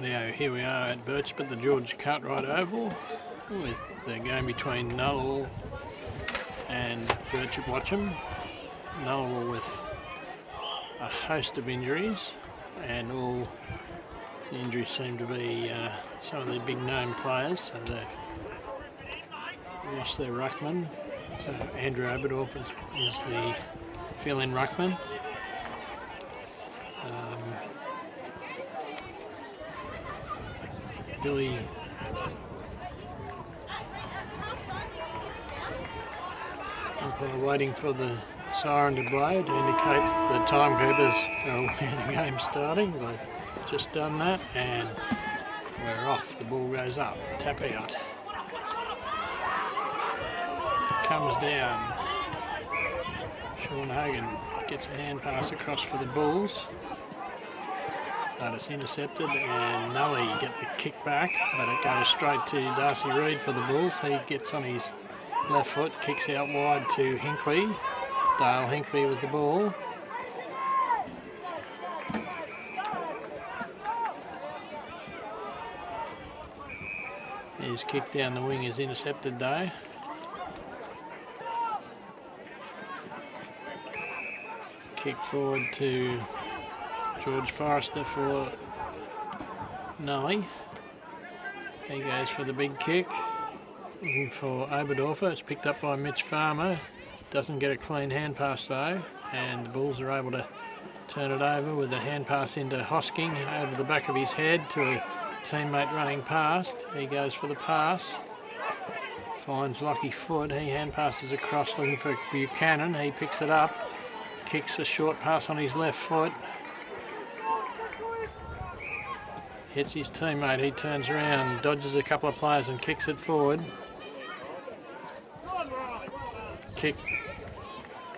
Rightio, here we are at Birchip at the George Cartwright Oval with the game between Nullawil and Birchip Watchem. Nullawil with a host of injuries, and all the injuries seem to be some of the big name players, so they've lost their ruckman. So Andrew Oberdorf is the fill-in ruckman. Billy umpire waiting for the siren to blow to indicate the timekeepers are aware the game's starting. They've just done that and we're off. The ball goes up, tap out. Comes down. Sean Hogan gets a hand pass across for the Bulls. But it's intercepted and Nully get the kick back, but it goes straight to Darcy Reid for the Bulls. He gets on his left foot, kicks out wide to Hinkley. Dale Hinkley with the ball. His kick down the wing is intercepted though. Kick forward to George Forrester for Nully. He goes for the big kick. Looking for Oberdorfer. It's picked up by Mitch Farmer. Doesn't get a clean hand pass though, and the Bulls are able to turn it over with a hand pass into Hosking over the back of his head to a teammate running past. He goes for the pass. Finds Lockie Foot. He hand passes across looking for Buchanan. He picks it up. Kicks a short pass on his left foot. Hits his teammate, he turns around, dodges a couple of players and kicks it forward. Kick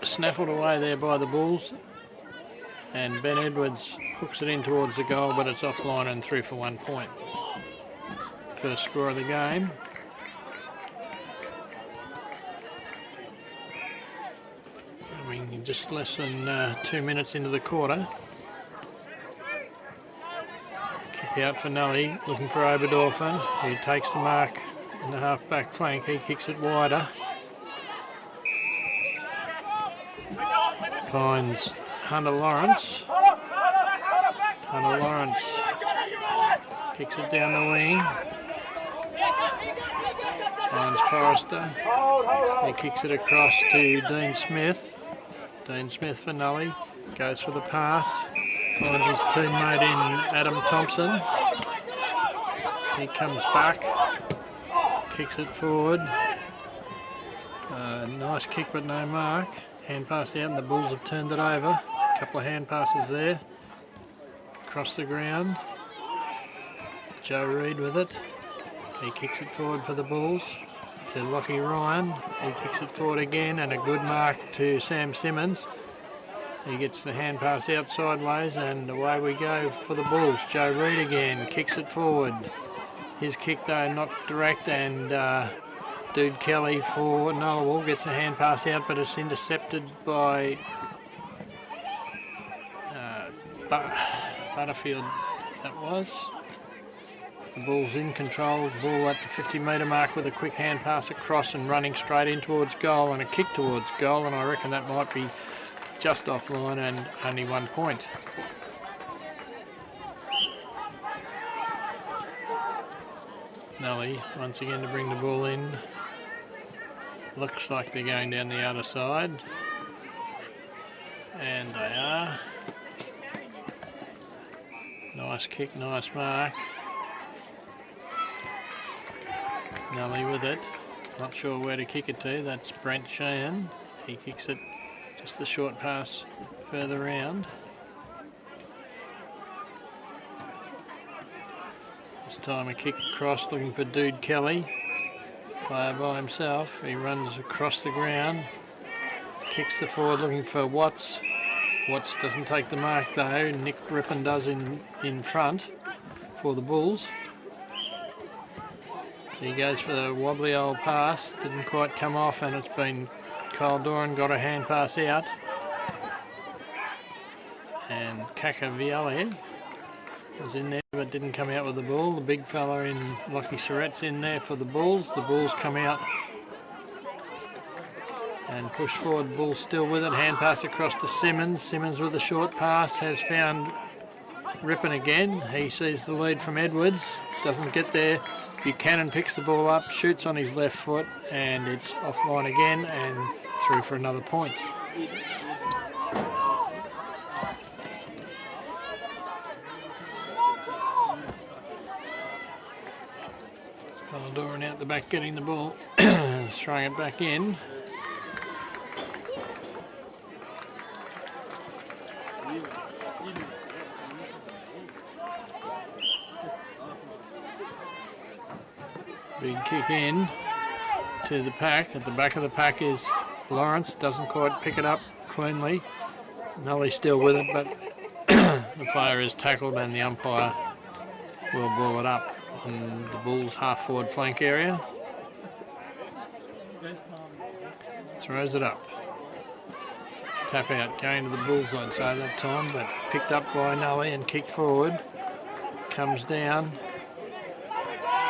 snaffled away there by the Bulls. And Ben Edwards hooks it in towards the goal, but it's offline and through for 1 point. First score of the game. We're just less than 2 minutes into the quarter. Out for Nully, looking for Oberdorfer, who takes the mark in the half-back flank. He kicks it wider. Finds Hunter Lawrence. Hunter Lawrence kicks it down the wing. Finds Forrester. He kicks it across to Dean Smith. Dean Smith for Nully. Goes for the pass. Finds his teammate in Adam Thompson. He comes back, kicks it forward. Nice kick but no mark. Hand pass out and the Bulls have turned it over. A couple of hand passes there. Across the ground. Joe Reid with it. He kicks it forward for the Bulls to Lockie Ryan. He kicks it forward again and a good mark to Sam Simmons. He gets the hand pass out sideways and away we go for the Bulls. Joe Reid again, kicks it forward. His kick though not direct, and Dude Kelly for Nullawil gets a hand pass out, but it's intercepted by Butterfield, that was. The Bulls in control, ball at the 50-metre mark with a quick hand pass across and running straight in towards goal and a kick towards goal, and I reckon that might be just offline and only 1 point. Nully once again to bring the ball in. Looks like they're going down the other side. And they are. Nice kick, nice mark. Nully with it. Not sure where to kick it to. That's Brent Sheehan. He kicks it. Just the short pass further round. This time a kick across looking for Dude Kelly. Player by himself. He runs across the ground. Kicks the forward looking for Watts. Watts doesn't take the mark though. Nick Rippon does in front for the Bulls. He goes for the wobbly old pass. Didn't quite come off and it's been Kyle Doran got a hand pass out. And Kakaviale was in there but didn't come out with the ball. The big fella in Lockie Surratt's in there for the Bulls. The Bulls come out and push forward. Bulls still with it. Hand pass across to Simmons. Simmons with a short pass has found Rippon again. He sees the lead from Edwards. Doesn't get there. Buchanan picks the ball up, shoots on his left foot, and it's offline again and through for another point. Doran out the back getting the ball, throwing it back in. Big kick in to the pack. At the back of the pack is Lawrence, doesn't quite pick it up cleanly. Nully still with it, but the player is tackled and the umpire will ball it up in the Bulls' half-forward flank area. Throws it up. Tap out, going to the Bulls, I'd say that time, but picked up by Nully and kicked forward. Comes down.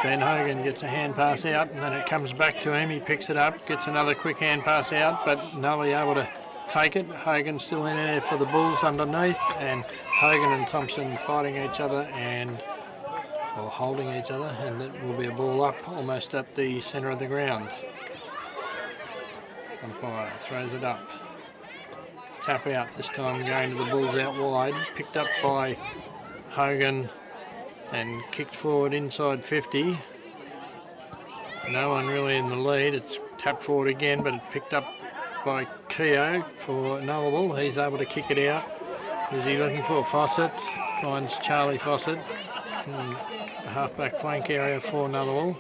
Ben Hogan gets a hand pass out and then it comes back to him. He picks it up, gets another quick hand pass out, but Nully able to take it. Hogan still in there for the Bulls underneath, and Hogan and Thompson fighting each other or holding each other, and it will be a ball up almost at the centre of the ground. Umpire throws it up. Tap out this time, going to the Bulls out wide. Picked up by Hogan and kicked forward inside 50. No one really in the lead. It's tapped forward again, but it's picked up by Keogh for Nullawil. He's able to kick it out. Is he looking for Fawcett? Finds Charlie Fawcett in the half-back flank area for Nullawil.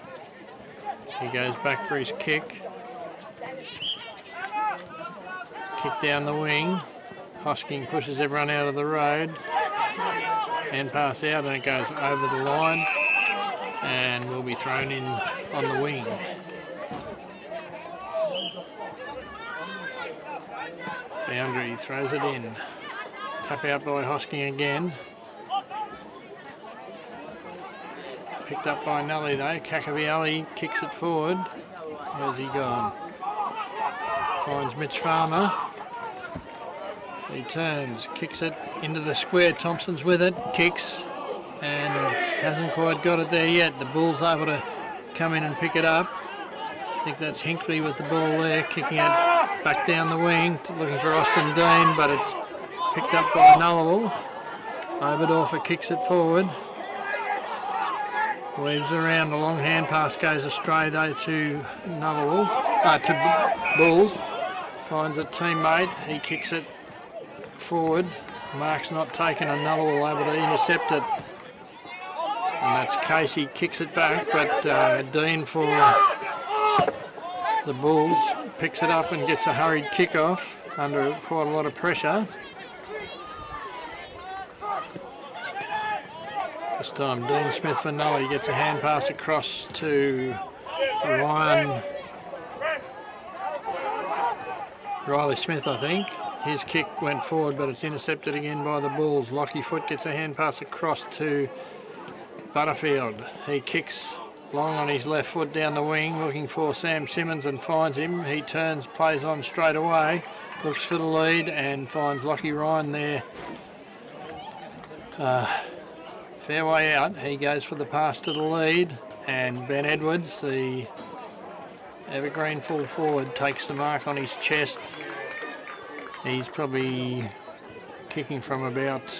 He goes back for his kick. Kick down the wing. Hosking pushes everyone out of the road. Hand pass out and it goes over the line and will be thrown in on the wing. Boundary throws it in. Tap out by Hosking again. Picked up by Nully though. Kakaviali kicks it forward. Where's he gone? Finds Mitch Farmer. He turns, kicks it into the square. Thompson's with it, kicks, and hasn't quite got it there yet. The Bulls able to come in and pick it up. I think that's Hinkley with the ball there, kicking it back down the wing, looking for Austin Dean, but it's picked up by Nullawil. Oberdorfer kicks it forward. Weaves around, a long hand pass goes astray though to Nullawil, to Bulls. Finds a teammate, he kicks it forward. Mark's not taken, and Nullawil able to intercept it. And that's Casey, kicks it back, but Dean for the Bulls picks it up and gets a hurried kick-off under quite a lot of pressure. This time Dean Smith for Nully gets a hand pass across to Riley Smith, I think. His kick went forward, but it's intercepted again by the Bulls. Lockie Foot gets a hand pass across to Butterfield. He kicks long on his left foot down the wing, looking for Sam Simmons and finds him. He turns, plays on straight away, looks for the lead and finds Lockie Ryan there. Fair way out. He goes for the pass to the lead, and Ben Edwards, the evergreen full forward, takes the mark on his chest. He's probably kicking from about,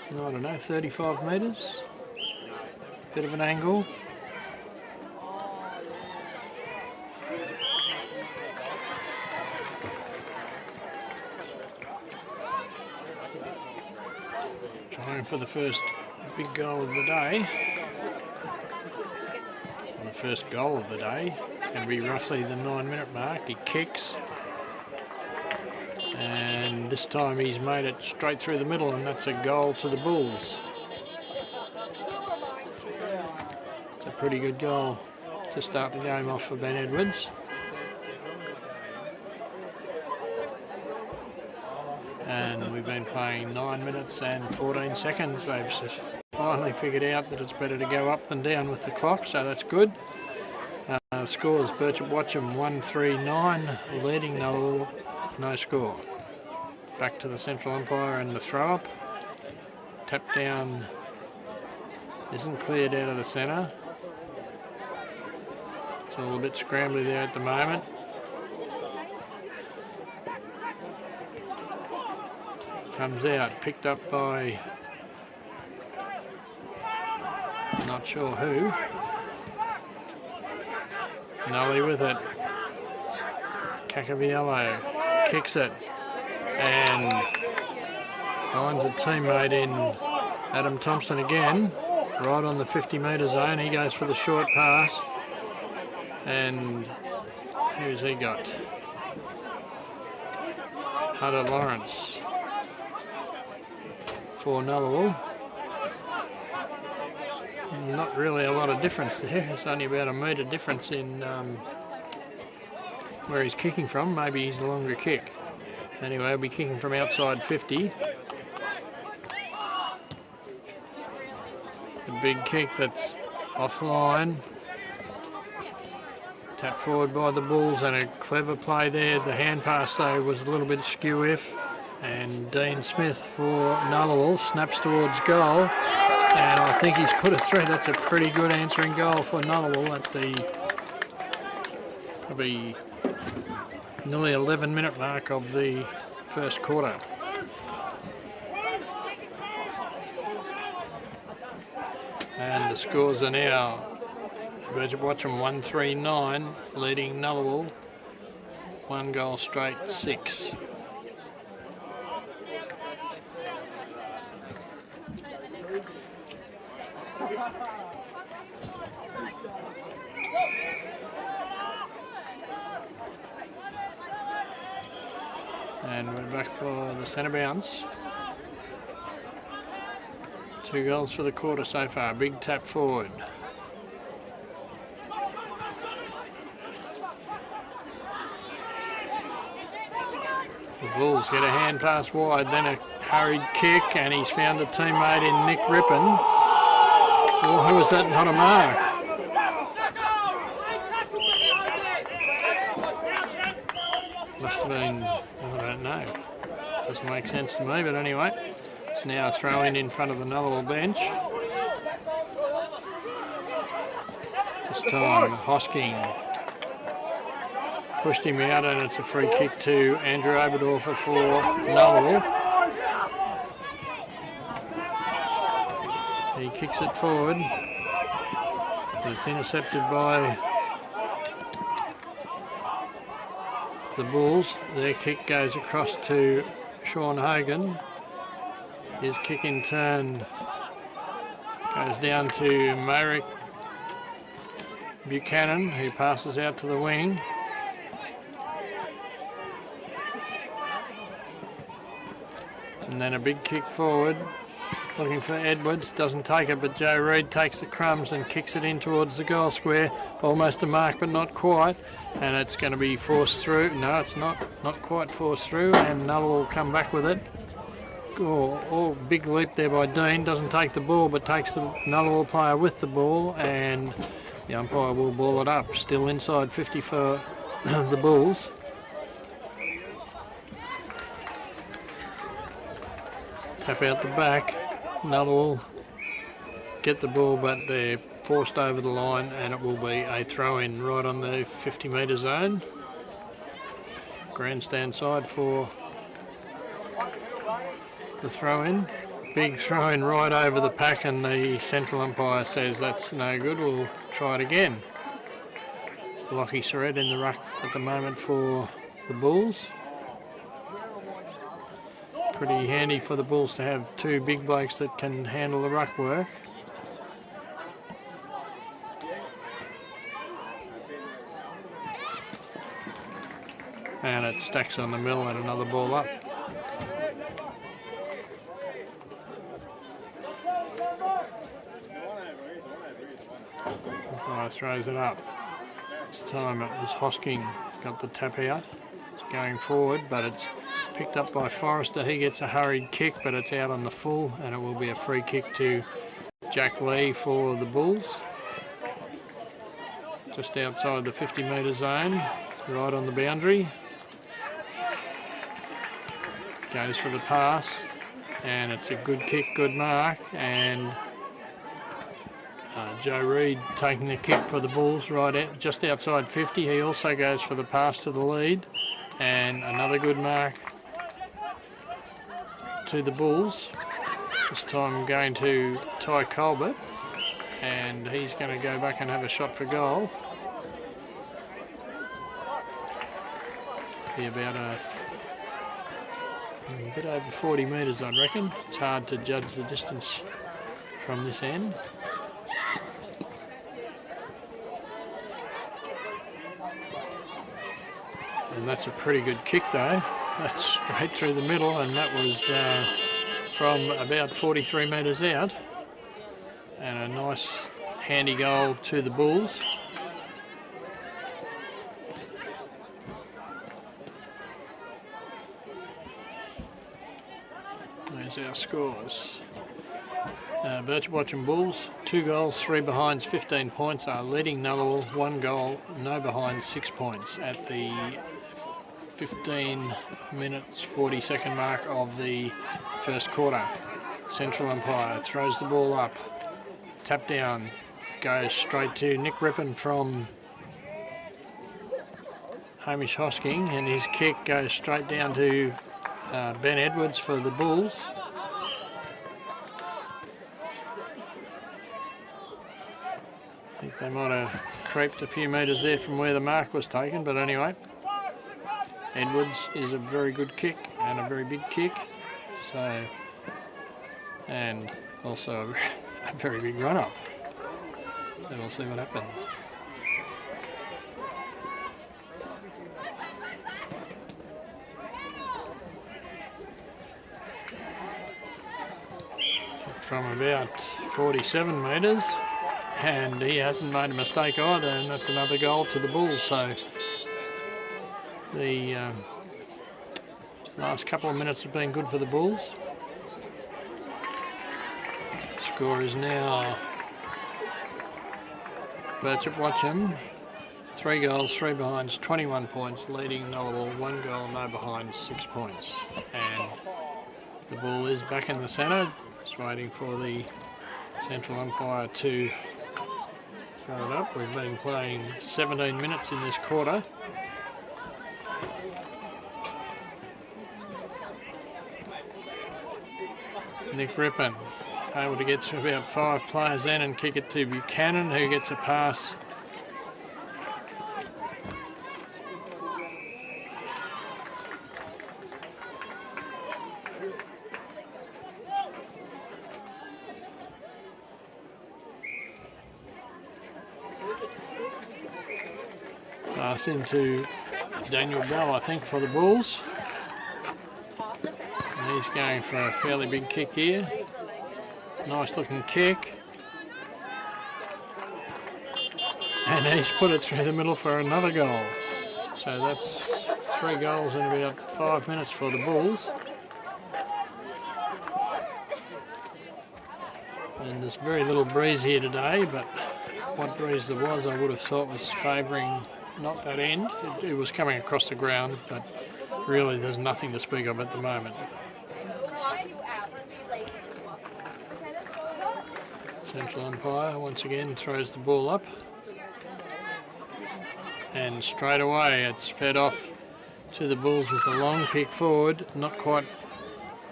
I don't know, 35 metres. Bit of an angle. Trying for the first big goal of the day. The first goal of the day. It's going to be roughly the 9-minute mark. He kicks. And this time he's made it straight through the middle, and that's a goal to the Bulls. It's a pretty good goal to start the game off for Ben Edwards. and we've been playing 9 minutes and 14 seconds. They've finally figured out that it's better to go up than down with the clock, so that's good. Scores: Birchip Watchem 1-3-9, leading Nullawil, no score. Back to the central umpire and the throw up. Tap down isn't cleared out of the centre. It's all a bit scrambly there at the moment. Comes out, picked up by not sure who. Nully with it. Cacaviello kicks it and finds a teammate in Adam Thompson again, right on the 50-metre zone. He goes for the short pass, and who's he got? Hunter Lawrence for Nullawil. Not really a lot of difference there. It's only about a metre difference in where he's kicking from. Maybe he's a longer kick. Anyway, he'll be kicking from outside 50. A big kick that's offline. Tap forward by the Bulls, and a clever play there. The hand pass though was a little bit skew-if. And Dean Smith for Nullawil snaps towards goal, and I think he's put it through. That's a pretty good answering goal for Nullawil at the probably nearly 11-minute mark of the first quarter. And the scores are now Birchip Watchem 1-3-9, leading Nullawil 1 goal straight 6. And we're back for the centre bounce. 2 goals for the quarter so far. Big tap forward. The Bulls get a hand pass wide, then a hurried kick, and he's found a teammate in Nick Rippon. Oh, who was that? Not a mark. Must have been, I don't know. Doesn't make sense to me, but anyway. It's now a throw in front of the Nullawil bench. This time Hosking pushed him out, and it's a free kick to Andrew Oberdorfer for Nullawil. He kicks it forward. It's intercepted by the Bulls. Their kick goes across to Sean Hogan. His kick in turn goes down to Merrick Buchanan, who passes out to the wing. And then a big kick forward, looking for Edwards, doesn't take it, but Joe Reid takes the crumbs and kicks it in towards the goal square. Almost a mark, but not quite. And it's going to be forced through. No, it's not quite forced through, and Null will come back with it. Oh, big leap there by Dean. Doesn't take the ball, but takes the Nullawil player with the ball, and the umpire will ball it up. Still inside 50 for the Bulls. Tap out the back. Nullawil get the ball, but they're forced over the line, and it will be a throw-in right on the 50-metre zone. Grandstand side for the throw-in. Big throw-in right over the pack, and the central umpire says that's no good, we'll try it again. Lockie Surrett in the ruck at the moment for the Bulls. Pretty handy for the Bulls to have 2 big blokes that can handle the ruck work. And it stacks on the middle and another ball up. Umpire throws it up. This time it was Hosking got the tap out. It's going forward, but it's picked up by Forrester. He gets a hurried kick, but it's out on the full, and it will be a free kick to Jack Lee for the Bulls. Just outside the 50-metre zone, right on the boundary. Goes for the pass, and it's a good kick, good mark, and Joe Reid taking the kick for the Bulls right out, just outside 50. He also goes for the pass to the lead, and another good mark to the Bulls. This time going to Ty Colbert, and he's going to go back and have a shot for goal. Be about a bit over 40 metres, I reckon. It's hard to judge the distance from this end. And that's a pretty good kick though. That's straight through the middle, and that was from about 43 metres out. And a nice handy goal to the Bulls. There's our scores. Birchip Watchem Bulls, 2 goals, 3 behinds, 15 points, are leading Nullawil, 1 goal, no behinds, 6 points at the 15 minutes 40-second mark of the first quarter. Central umpire throws the ball up, tap down, goes straight to Nick Rippon from Hamish Hosking, and his kick goes straight down to Ben Edwards for the Bulls. I think they might have creeped a few metres there from where the mark was taken, but anyway, Edwards is a very good kick and a very big kick, so, and also a very big run-up. So we'll see what happens. From about 47 metres, and he hasn't made a mistake either, and that's another goal to the Bulls. So the last couple of minutes have been good for the Bulls. The score is now Birchip Watchem, 3 goals, 3 behinds, 21 points, leading Nullawil, 1 goal, no behinds, 6 points. And the ball is back in the centre, just waiting for the central umpire to throw it up. We've been playing 17 minutes in this quarter. Nick Rippon able to get through about 5 players in and kick it to Buchanan, who gets a pass. Pass into Daniel Bell, I think, for the Bulls. And he's going for a fairly big kick here. Nice looking kick. And he's put it through the middle for another goal. So that's 3 goals in about 5 minutes for the Bulls. And there's very little breeze here today, but what breeze there was, I would have thought was favouring not that end. It was coming across the ground, but really there's nothing to speak of at the moment. Central umpire once again throws the ball up, and straight away it's fed off to the Bulls with a long kick forward. Not quite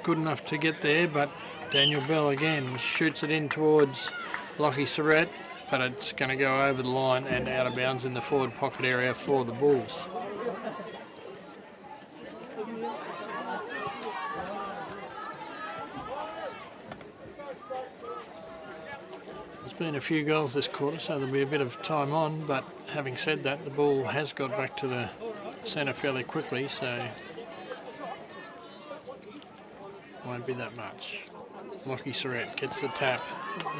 good enough to get there, but Daniel Bell again shoots it in towards Lockie Surrett, but it's going to go over the line and out of bounds in the forward pocket area for the Bulls. There's been a few goals this quarter, so there'll be a bit of time on, but having said that, the ball has got back to the centre fairly quickly, so won't be that much. Lockie Surrett gets the tap,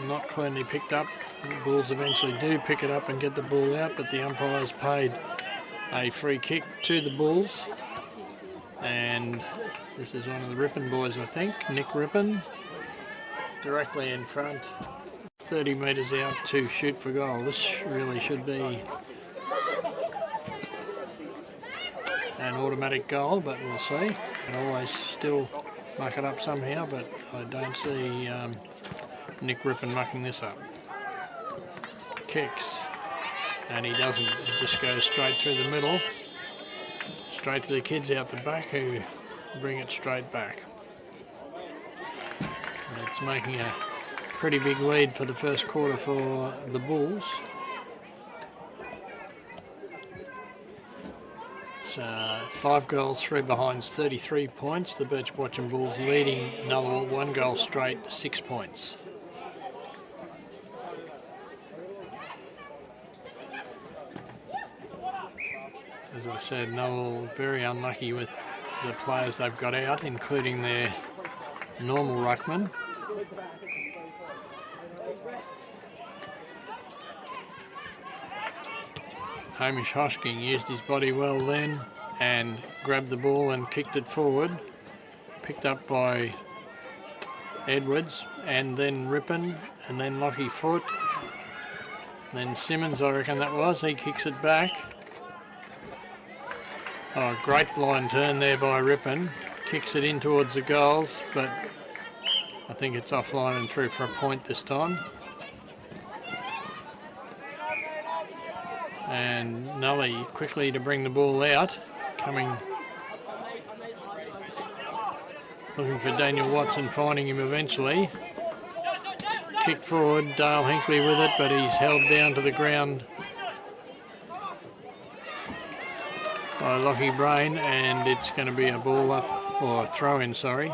not cleanly picked up. The Bulls eventually do pick it up and get the ball out, but the umpires paid a free kick to the Bulls. And this is one of the Ripon boys, I think, Nick Ripon, directly in front, 30 metres out to shoot for goal. This really should be an automatic goal, but we'll see. Can always still muck it up somehow, but I don't see Nick Ripon mucking this up. Kicks, and he doesn't. It just goes straight through the middle, straight to the kids out the back who bring it straight back. And it's making a pretty big lead for the first quarter for the Bulls. It's 5 goals, 3 behinds, 33 points. The Birchip Watchem Bulls leading Nullawil 1 goal straight, 6 points. As I said, Nullawil very unlucky with the players they've got out, including their normal ruckman. Hamish Hosking used his body well then and grabbed the ball and kicked it forward. Picked up by Edwards and then Ripon and then Lockie Foot. And then Simmons, I reckon that was, he kicks it back. Oh, great blind turn there by Ripon. Kicks it in towards the goals, but I think it's offline and through for a point this time. And Nully quickly to bring the ball out, looking for Daniel Watson, finding him eventually. Kicked forward, Dale Hinkley with it, but he's held down to the ground by Lockie Brain, and it's going to be a ball up, or throw in, sorry.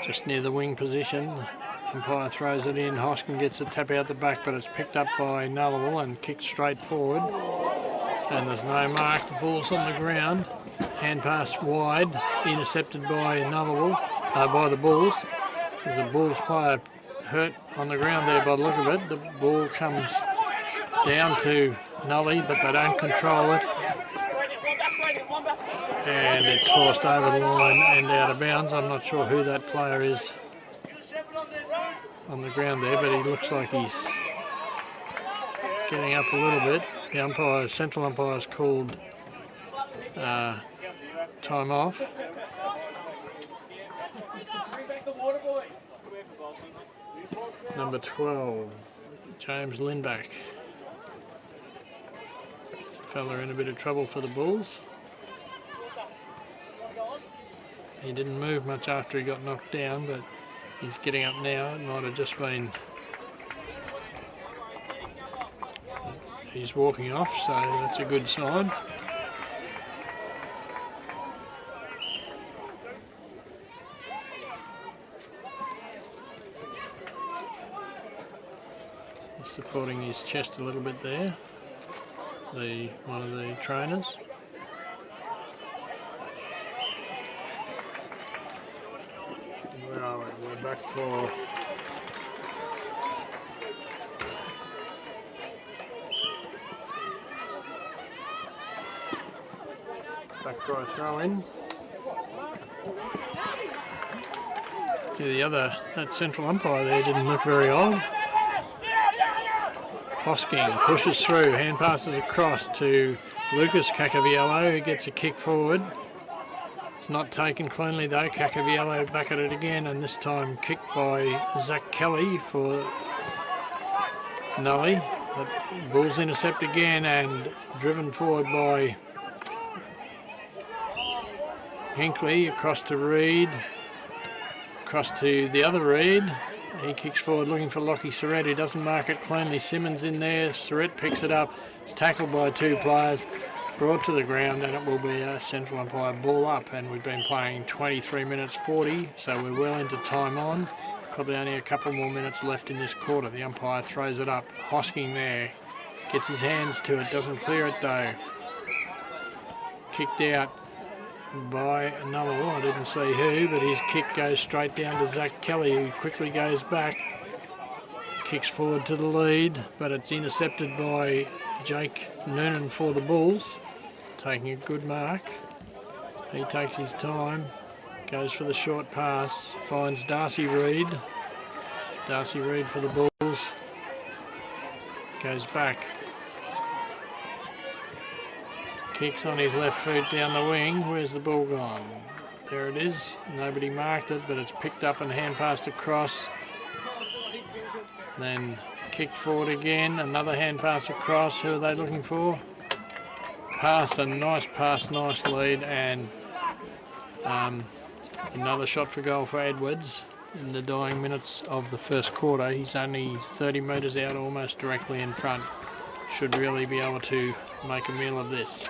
Just near the wing position. Umpire throws it in, Hoskin gets a tap out the back, but it's picked up by Nullawil and kicked straight forward. And there's no mark, the ball's on the ground. Hand pass wide, intercepted by Nullawil, by the Bulls. There's a Bulls player hurt on the ground there by the look of it. The ball comes down to Nully, but they don't control it. And it's forced over the line and out of bounds. I'm not sure who that player is on the ground there, but he looks like he's getting up a little bit. The central umpire's called time off. Number 12, James Lindback. This fella in a bit of trouble for the Bulls. He didn't move much after he got knocked down, but he's getting up now. It might have just been... He's walking off, so that's a good sign. He's supporting his chest a little bit there, one of the trainers. Where are we? We're back for a throw-in. That central umpire there didn't look very old. Hosking pushes through, hand passes across to Lucas Cacaviello, who gets a kick forward. It's not taken cleanly though. Cacaviello back at it again, and this time kicked by Zach Kelly for Nully. The Bulls intercept again and driven forward by Hinkley across to Reed, across to the other Reed. He kicks forward looking for Lockie Surrett, who doesn't mark it cleanly. Simmons in there, Surrett picks it up. It's tackled by 2 players, brought to the ground, and it will be a central umpire ball up. And we've been playing 23 minutes 40, so we're well into time on. Probably only a couple more minutes left in this quarter. The umpire throws it up. Hosking there, gets his hands to it, doesn't clear it though. Kicked out by Nullawil, I didn't see who, but his kick goes straight down to Zach Kelly, who quickly goes back, kicks forward to the lead, but it's intercepted by Jake Noonan for the Bulls, taking a good mark. He takes his time, goes for the short pass, finds Darcy Reed. Darcy Reed for the Bulls. Goes back. Kicks on his left foot down the wing. Where's the ball gone? There it is. Nobody marked it, but it's picked up and hand passed across. Then kick forward again. Another hand pass across. Who are they looking for? Pass, a nice pass, nice lead, and another shot for goal for Edwards in the dying minutes of the first quarter. He's only 30 metres out, almost directly in front. Should really be able to make a meal of this.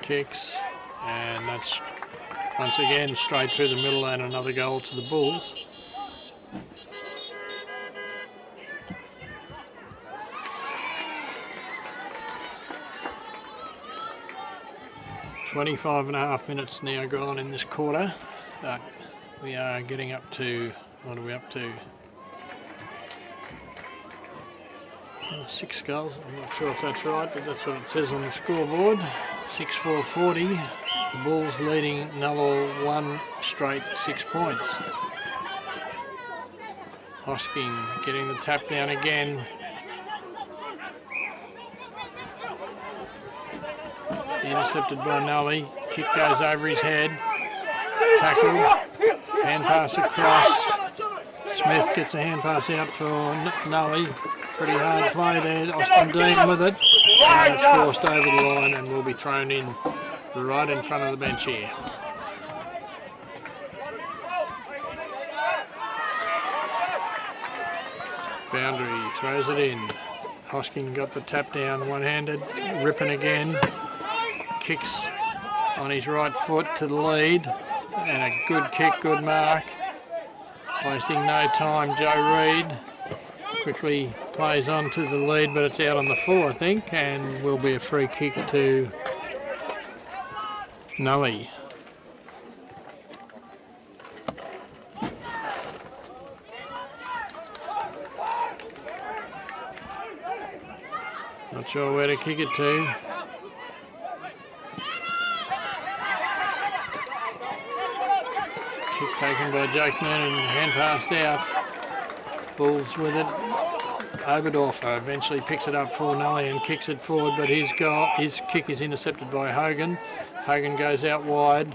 Kicks, and that's once again straight through the middle and another goal to the Bulls. .25.5 minutes now gone in this quarter. We are getting up to, what are we up to? 6 goals. I'm not sure if that's right, but that's what it says on the scoreboard. 6-4-40. The Bulls leading Nullawil 1 straight 6 points. Hosking getting the tap down again. Intercepted by Nully. Kick goes over his head. Tackled. Hand pass across. Smith gets a hand pass out for Nully. Pretty hard play there. Austin Dean with it. And it's forced over the line and will be thrown in right in front of the bench here. Boundary, throws it in. Hosking got the tap down one-handed. Ripping again. Kicks on his right foot to the lead. And a good kick, good mark. Wasting no time, Joe Reid. Quickly plays on to the lead, but it's out on the full, I think, and will be a free kick to Nully. Not sure where to kick it to. Kick taken by Jakeman and hand passed out. Bulls with it. Oberdorfer eventually picks it up for Nully and kicks it forward, but his kick is intercepted by Hogan. Hogan goes out wide,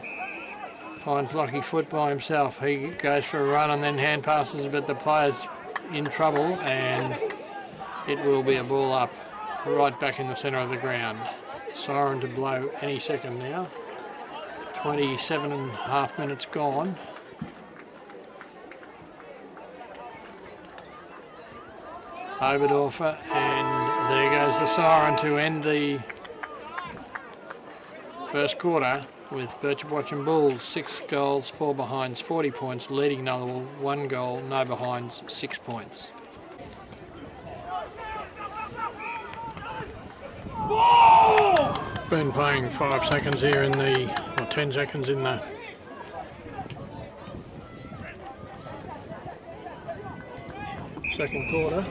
finds lucky foot by himself. He goes for a run and then hand passes, but the player's in trouble, and it will be a ball up right back in the centre of the ground. Siren to blow any second now. 27.5 minutes gone. Oberdorfer, and there goes the siren to end the first quarter with Birchip Watchem Bulls 6 goals, 4 behinds, 40 points, leading Nullawil 1 goal, no behinds, 6 points. Been playing 5 seconds here in the, or 10 seconds in the second quarter.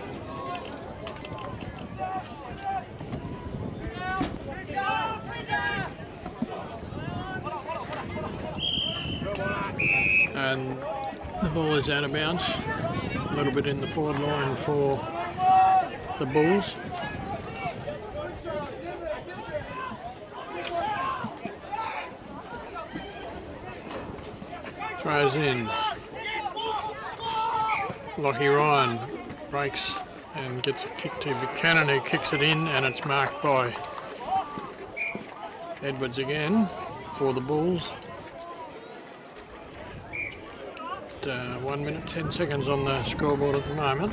And the ball is out of bounds, a little bit in the forward line for the Bulls. Throws in. Lockie Ryan breaks and gets a kick to Buchanan, who kicks it in, and it's marked by Edwards again for the Bulls. 1 minute 10 seconds on the scoreboard at the moment.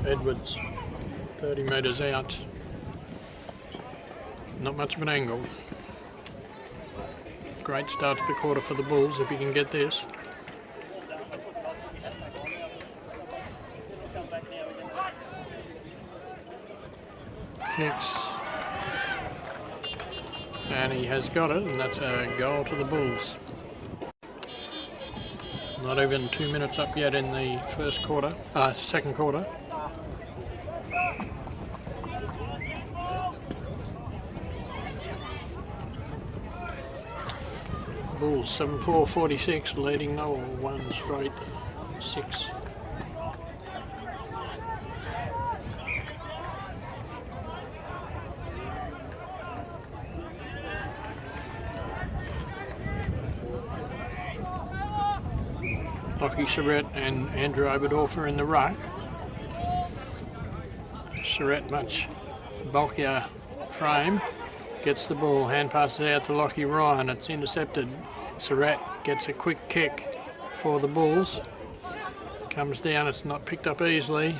Edwards 30 metres out. Not much of an angle. Great start to the quarter for the Bulls if you can get this. kicks. And he has got it, and that's a goal to the Bulls. Not even 2 minutes up yet in the second quarter. Bulls 7-4-46, leading Nullawil 1 straight 6. Lockie Surratt and Andrew Oberdorfer in the ruck. Surratt much bulkier frame. Gets the ball, hand passes out to Lockie Ryan. It's intercepted. Surratt gets a quick kick for the Bulls. Comes down, it's not picked up easily.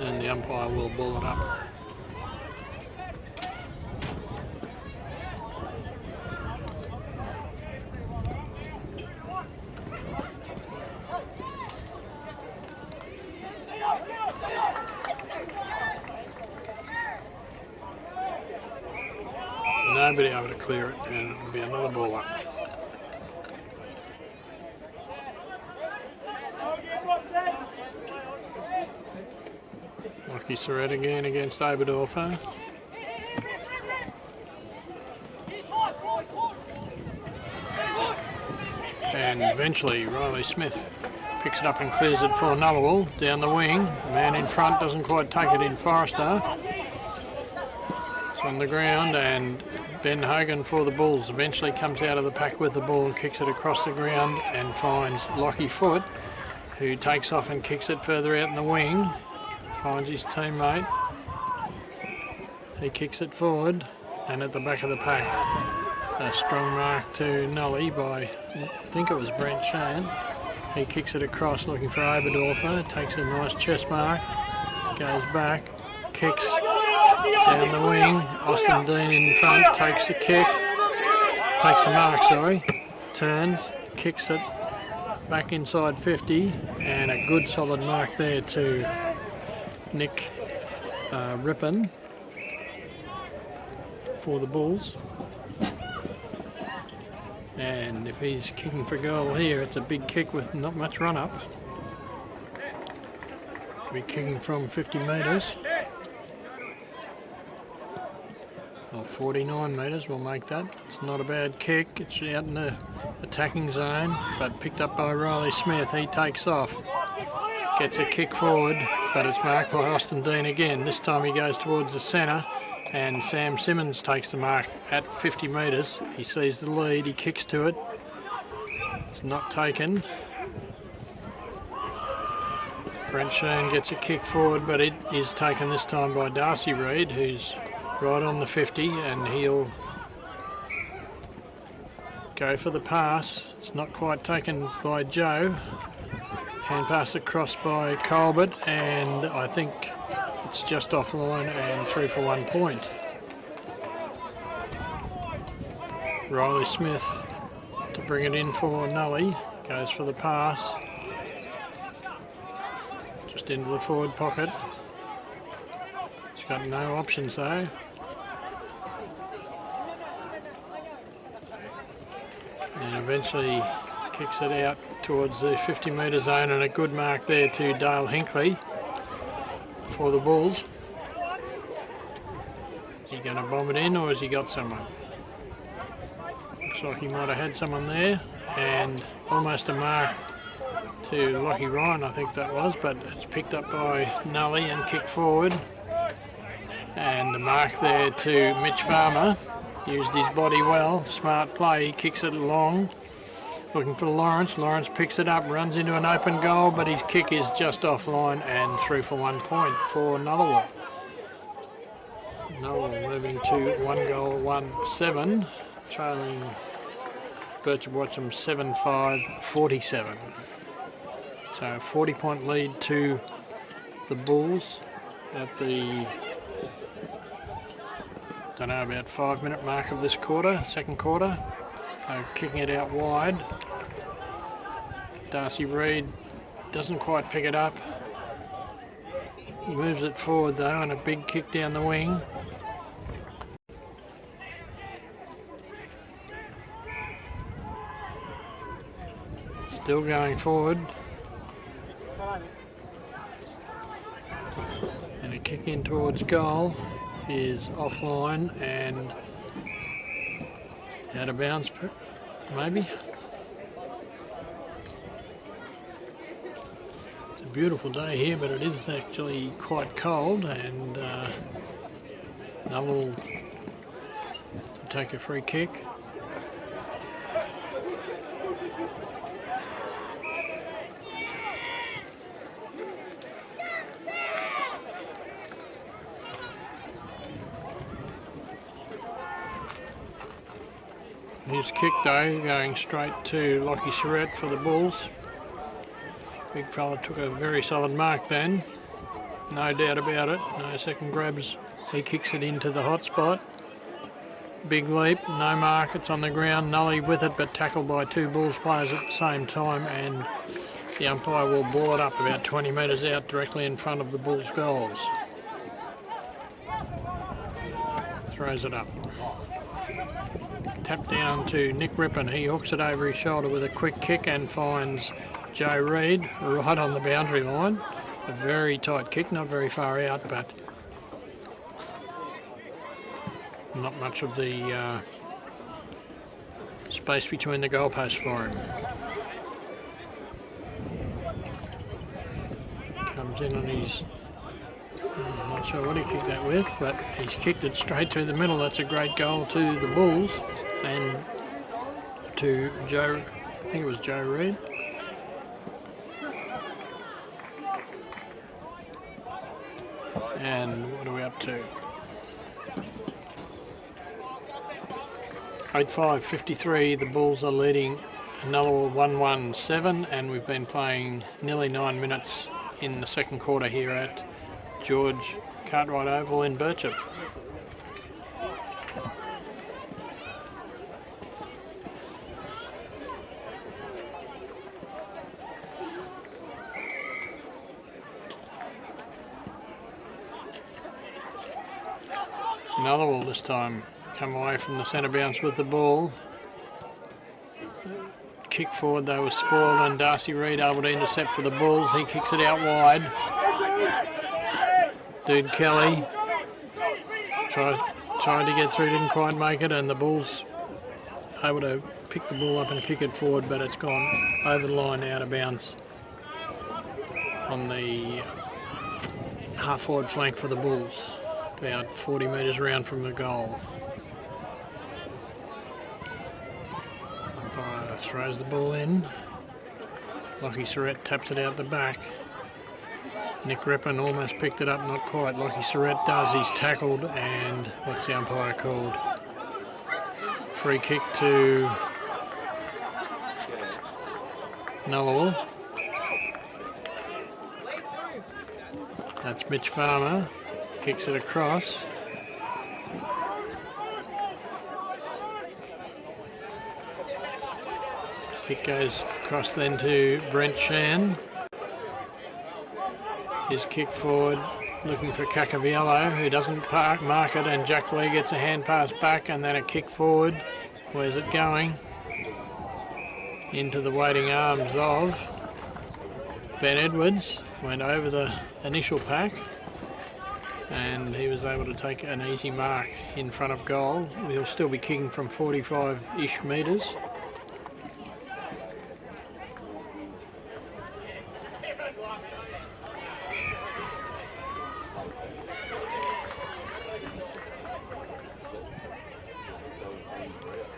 And the umpire will ball it up. Nobody able to clear it, and it'll be another ball up. Lockie Surratt again against Oberdorfer. And eventually Riley Smith picks it up and clears it for Nullawil down the wing. The man in front doesn't quite take it in. Forrester. It's on the ground, and Ben Hogan for the Bulls eventually comes out of the pack with the ball and kicks it across the ground and finds Lockie Foot, who takes off and kicks it further out in the wing. Finds his teammate. He kicks it forward, and at the back of the pack, a strong mark to Nully by, I think it was Brent Shane. He kicks it across looking for Oberdorfer, takes a nice chest mark, goes back, kicks down the wing. Austin Dean in front, takes the kick, takes the mark, turns, kicks it back inside 50, and a good solid mark there to Nick Rippon for the Bulls. And if he's kicking for goal here, it's a big kick with not much run up. Be kicking from 50 metres. Or 49 metres, we'll make that. It's not a bad kick. It's out in the attacking zone, but picked up by Riley Smith. He takes off. Gets a kick forward, but it's marked by Austin Dean again. This time he goes towards the centre, and Sam Simmons takes the mark at 50 metres. He sees the lead, he kicks to it. It's not taken. Brent Sheen gets a kick forward, but it is taken this time by Darcy Reid, who's right on the 50, and he'll go for the pass. It's not quite taken by Joe. Hand pass across by Colbert, and I think it's just offline and through for 1 point. Riley Smith to bring it in for Nully. Goes for the pass. Just into the forward pocket. He's got no options though. And eventually kicks it out towards the 50 metre zone, and a good mark there to Dale Hinkley for the Bulls. Is he going to bomb it in, or has he got someone? Looks like he might have had someone there, and almost a mark to Lockie Ryan, I think that was, but it's picked up by Nully and kicked forward. And the mark there to Mitch Farmer. Used his body well, smart play, he kicks it along. Looking for Lawrence. Lawrence picks it up, runs into an open goal, but his kick is just offline and through for 1 point for Nullawil. Nullawil moving to 1-goal-1-7, trailing Birchip Watchem 7-5-47. So a 40-point lead to the Bulls at the, don't know, about 5-minute mark of this quarter, second quarter. So kicking it out wide. Darcy Reid doesn't quite pick it up. Moves it forward though, and a big kick down the wing. Still going forward. And a kick in towards goal is offline and out of bounds, maybe. It's a beautiful day here, but it is actually quite cold, and Nullawil to take a free kick. His kick though, going straight to Lockie Surrett for the Bulls. Big fella took a very solid mark then, no doubt about it, no second grabs. He kicks it into the hot spot. Big leap, no mark, it's on the ground. Nully with it, but tackled by two Bulls players at the same time, and the umpire will ball it up about 20 metres out directly in front of the Bulls' goals. Throws it up. Tap down to Nick Rippon. He hooks it over his shoulder with a quick kick and finds Joe Reid right on the boundary line. A very tight kick, not very far out, but not much of the space between the goalposts for him. Comes in on his... I'm not sure what he kicked that with, but he's kicked it straight through the middle. That's a great goal to the Bulls and to Joe, I think it was Joe Reid. And what are we up to? 8-5-53, the Bulls are leading Nullawil 1-1-7, and we've been playing nearly 9 minutes in the second quarter here at George Cartwright Oval in Birchip. Nullawil this time come away from the centre bounce with the ball. Kick forward though was spoiled, and Darcy Reid able to intercept for the Bulls. He kicks it out wide. Dude Kelly tried to get through, didn't quite make it, and the Bulls able to pick the ball up and kick it forward, but it's gone over the line out of bounds on the half forward flank for the Bulls, about 40 metres around from the goal. Umpire throws the ball in. Lockie Surrett taps it out the back. Nick Rippon almost picked it up, not quite. Lockie Surrett does, he's tackled, and what's the umpire called? Free kick to Nullawil. That's Mitch Farmer, kicks it across. Kick goes across then to Brent Shan. His kick forward, looking for Cacaviello, who doesn't mark it, and Jack Lee gets a hand pass back, and then a kick forward. Where's it going? Into the waiting arms of Ben Edwards. Went over the initial pack, and he was able to take an easy mark in front of goal. We'll still be kicking from 45-ish metres.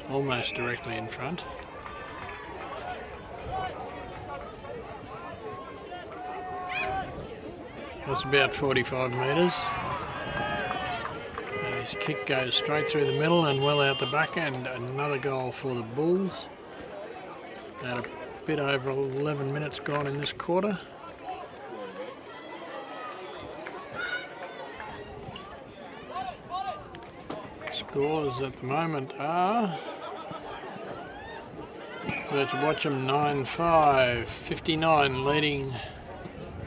Almost directly in front. That's about 45 metres. His kick goes straight through the middle and well out the back, and another goal for the Bulls. About a bit over 11 minutes gone in this quarter. Scores at the moment are Birchip Watchem 9-5, 59 leading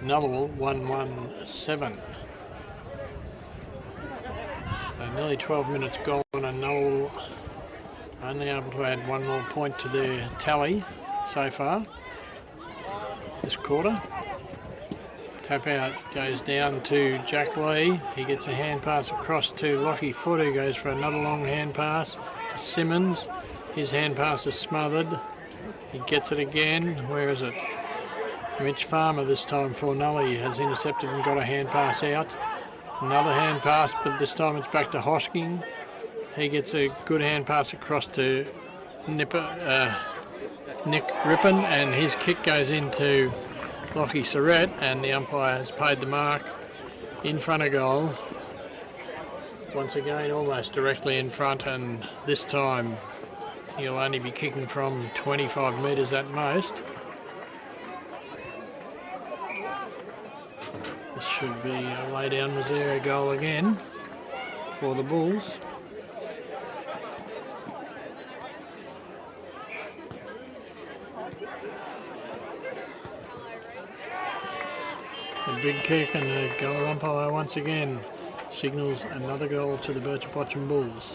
Nullawil 1-1-7. So nearly 12 minutes gone and Nullawil only able to add one more point to their tally so far this quarter. Tap out goes down to Jack Lee. He gets a hand pass across to Lockie Foot, who goes for another long hand pass to Simmons. His hand pass is smothered. He gets it again. Where is it? Mitch Farmer this time for Nully has intercepted and got a hand pass out. Another hand pass, but this time it's back to Hosking. He gets a good hand pass across to Nick Rippon, and his kick goes into Lockie Surrett, and the umpire has paid the mark in front of goal. Once again, almost directly in front, and this time he'll only be kicking from 25 metres at most. This should be a lay down Missouri goal again for the Bulls. It's a big kick, and the goal umpire once again signals another goal to the Birchip Watchem Bulls.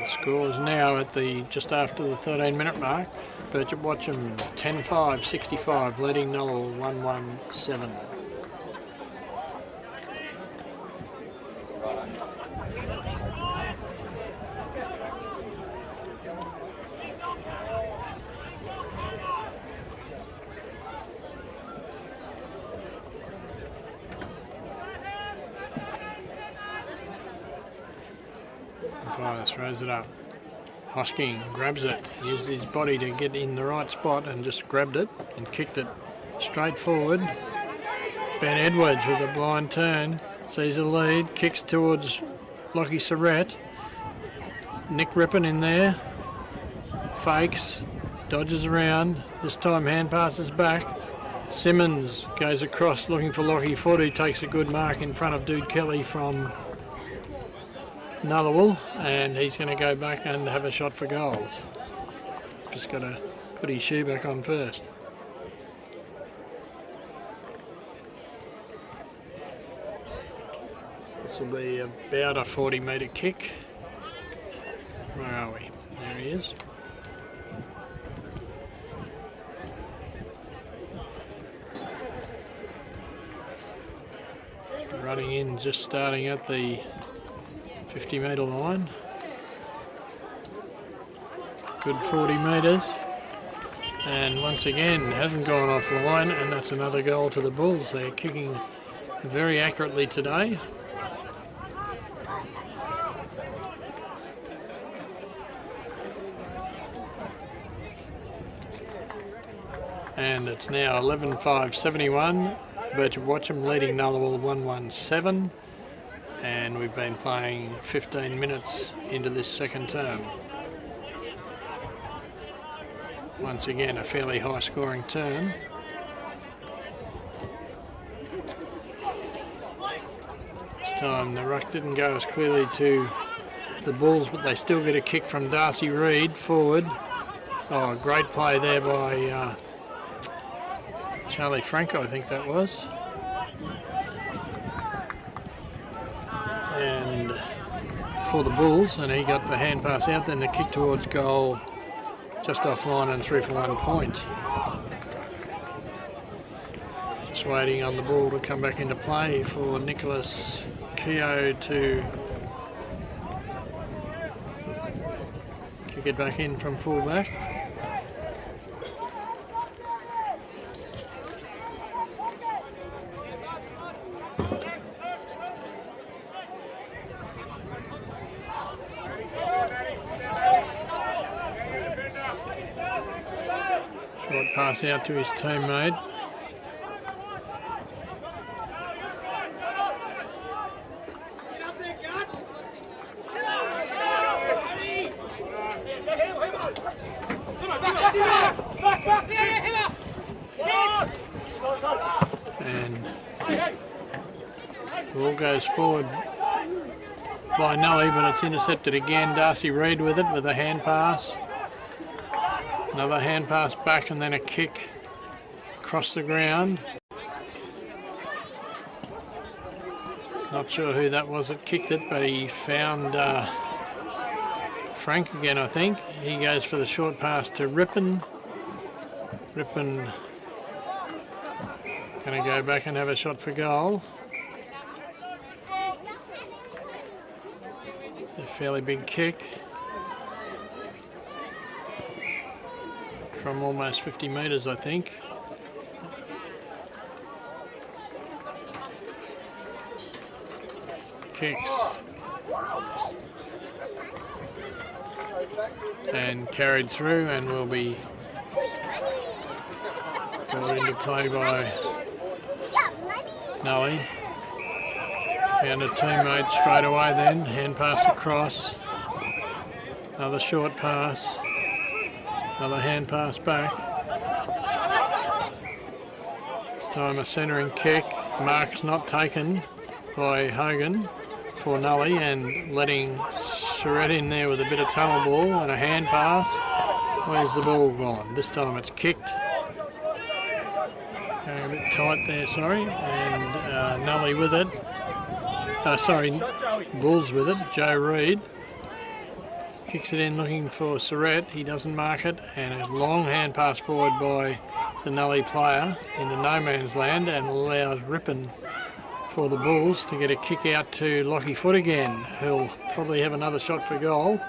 Score is now at the just after the 13-minute mark. Birchip Watchem 10-5, 65, leading Nullawil 1-1-7. Throws it up. Hosking grabs it, used his body to get in the right spot and just grabbed it and kicked it straight forward. Ben Edwards with a blind turn, sees a lead, kicks towards Lockie Surrett. Nick Rippon in there, fakes, dodges around, this time hand passes back. Simmons goes across looking for Lockie Foot, who takes a good mark in front of Dude Kelly from Nullawil, and he's going to go back and have a shot for goal. Just got to put his shoe back on first. This will be about a 40-metre kick. Where are we? There he is. Running in, just starting at the 50-metre line. Good 40 metres. And once again, hasn't gone off the line, and that's another goal to the Bulls. They're kicking very accurately today. And it's now 11-5, 71. Birchip Watchem leading Nullawil 1-1-7. And we've been playing 15 minutes into this second term. Once again, a fairly high scoring term. This time the ruck didn't go as clearly to the Bulls, but they still get a kick from Darcy Reid forward. Oh, a great play there by Charlie Franco, I think that was. And for the Bulls, and he got the hand pass out, then the kick towards goal just offline and through for 1 point. Just waiting on the ball to come back into play for Nicholas Keogh to kick it back in from fullback. Pass out to his teammate. And Ball goes forward by Nullawil, but it's intercepted again. Darcy Reid with it with a hand pass. Another hand pass back and then a kick across the ground. Not sure who that was that kicked it, but he found Frank again, I think. He goes for the short pass to Ripon. Ripon going to go back and have a shot for goal. A fairly big kick from almost 50 metres, I think. Kicks and carried through and will be brought into play by Nullawil. Found a teammate straight away then, hand pass across, another short pass, another hand pass back. This time a centering kick, mark's not taken by Hogan for Nullawil and letting Surrett in there with a bit of tunnel ball and a hand pass. Where's the ball gone? This time it's kicked. Going a bit tight there, sorry, and Nullawil with it. Bulls with it. Joe Reid kicks it in looking for Surrett. He doesn't mark it, and a long hand pass forward by the Nullawil player into no man's land and allows Ripon for the Bulls to get a kick out to Lockie Foot again, who'll probably have another shot for goal.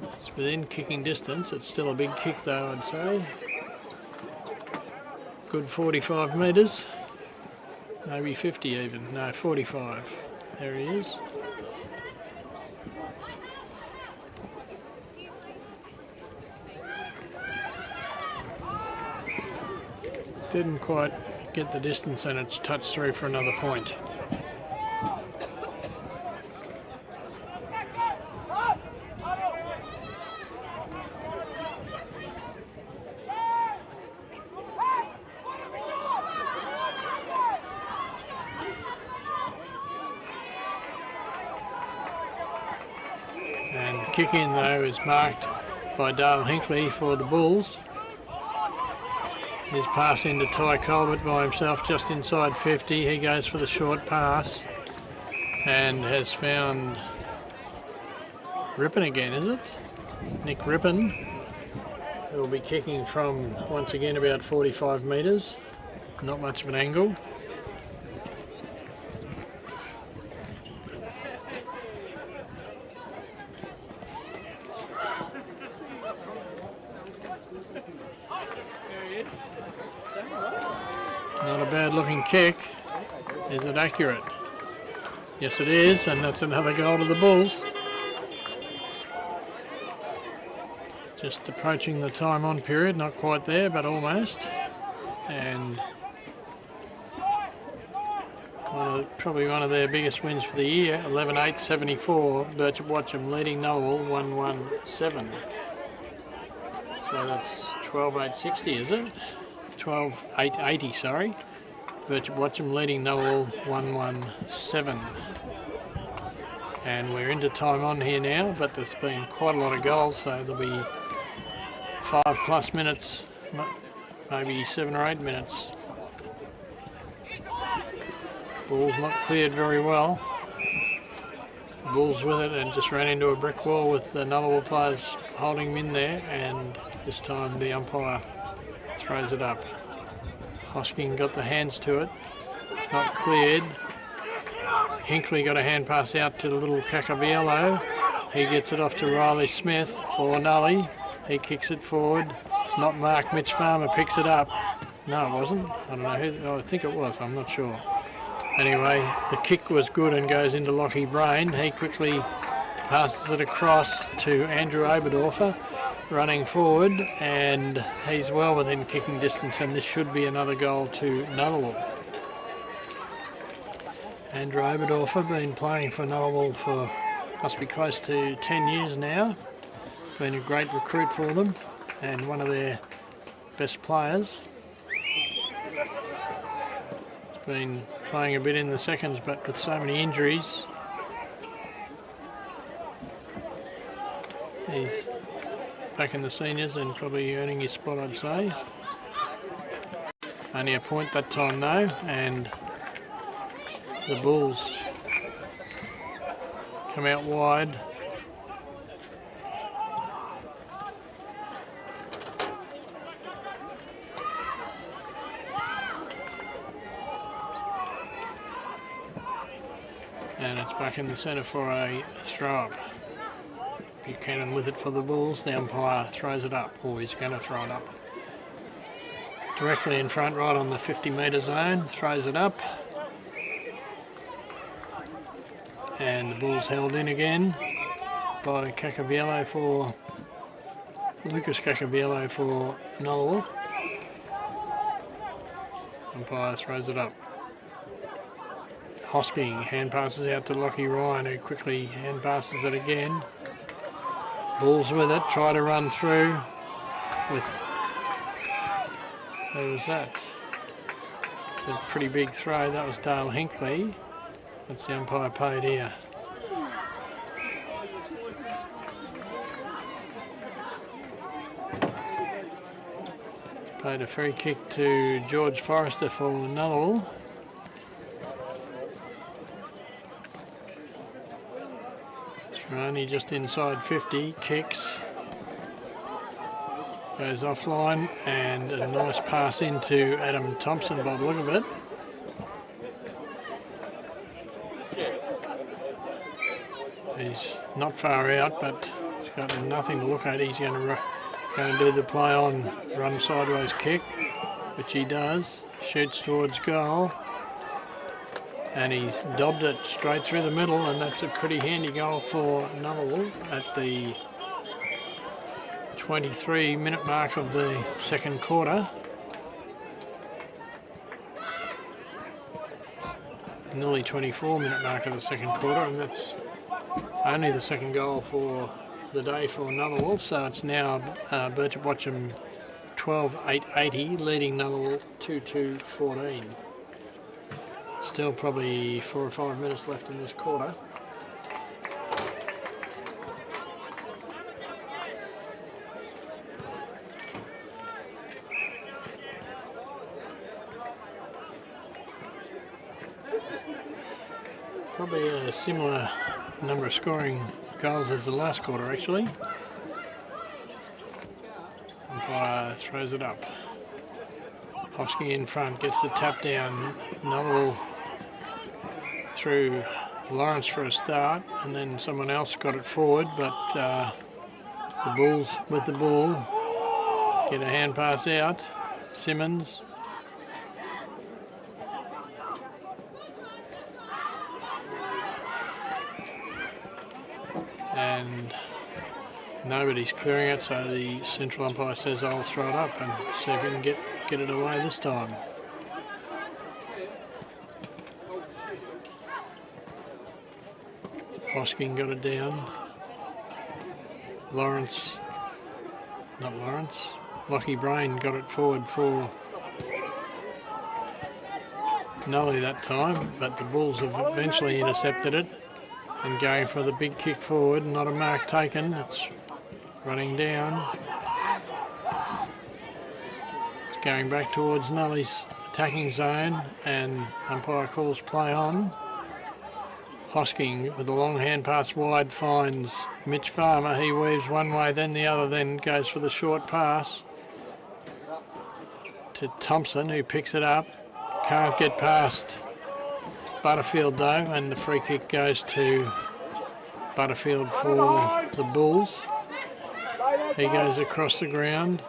It's within kicking distance. It's still a big kick though, I'd say. Good 45 metres. Maybe 50 even. No, 45. There he is. Didn't quite get the distance and it's touched through for another point. And the kick in though is marked by Dale Hinkley for the Bulls. His pass into Ty Colbert by himself just inside 50. He goes for the short pass and has found Ripon again, is it? Nick Ripon, who will be kicking from once again about 45 metres. Not much of an angle. Not a bad looking kick. Is it accurate? Yes it is, and that's another goal to the Bulls. Just approaching the time on period, not quite there but almost. And probably one of their biggest wins for the year, 11-8-74. Birchip Watchem leading Nullawil 1-1-7. So that's 12-8-60, is it? 12-8-80, sorry. Birchip Watchem leading Nullawil 1-1-7. And we're into time on here now, but there's been quite a lot of goals, so there'll be 5+ minutes, maybe 7 or 8 minutes. Ball's not cleared very well. Bulls with it and just ran into a brick wall with the Nullawil players holding him in there, and this time the umpire throws it up. Hosking got the hands to it. It's not cleared. Hinkley got a hand pass out to the little Cacaviello. He gets it off to Riley Smith for Nullawil. He kicks it forward. It's not marked. Mitch Farmer picks it up. No, it wasn't. I don't know who. I think it was. I'm not sure. Anyway, the kick was good and goes into Lockie Brain. He quickly passes it across to Andrew Oberdorfer, running forward, and he's well within kicking distance, and this should be another goal to Nullawil. Andrew Oberdorfer been playing for Nullawil for must be close to 10 years now. Been a great recruit for them and one of their best players. Been playing a bit in the seconds, but with so many injuries, he's back in the seniors and probably earning his spot, I'd say. Only a point that time though, and the Bulls come out wide. And it's back in the centre for a throw-up. Buchanan with it for the Bulls. The umpire throws it up, or he's going to throw it up. Directly in front, right on the 50-metre zone. Throws it up. And the Bulls held in again by Lucas Cacaviello for Nullawil. Umpire throws it up. Hosking hand passes out to Lockie Ryan, who quickly hand passes it again. Bulls with it, try to run through with, who was that? It's a pretty big throw, that was Dale Hinkley. That's the umpire paid here. Paid a free kick to George Forrester for Nullawil. Only just inside 50, kicks, goes offline, and a nice pass into Adam Thompson by the look of it. He's not far out, but he's got nothing to look at. He's going to do the play on run sideways kick, which he does, shoots towards goal. And he's dobbed it straight through the middle, and that's a pretty handy goal for Nullawil at the 23-minute mark of the second quarter. Nearly 24-minute mark of the second quarter, and that's only the second goal for the day for Nullawil. So it's now Birchip Watchem 12-8-80, leading Nullawil 2-2-14. Still probably 4 or 5 minutes left in this quarter. Probably a similar number of scoring goals as the last quarter, actually. Umpire throws it up. Hosking in front, gets the tap down. Nullawil through Lawrence for a start, and then someone else got it forward, but the Bulls with the ball get a hand pass out. Simmons. And nobody's clearing it, so the central umpire says I'll throw it up and see if we can get it away this time. Hosking got it down. Lockie Brain got it forward for Nully that time, but the Bulls have eventually intercepted it and going for the big kick forward. Not a mark taken, it's running down. It's going back towards Nully's attacking zone, and umpire calls play on. Hosking with a long hand pass wide finds Mitch Farmer. He weaves one way, then the other, then goes for the short pass to Thompson, who picks it up. Can't get past Butterfield though, and the free kick goes to Butterfield for the Bulls. He goes across the ground,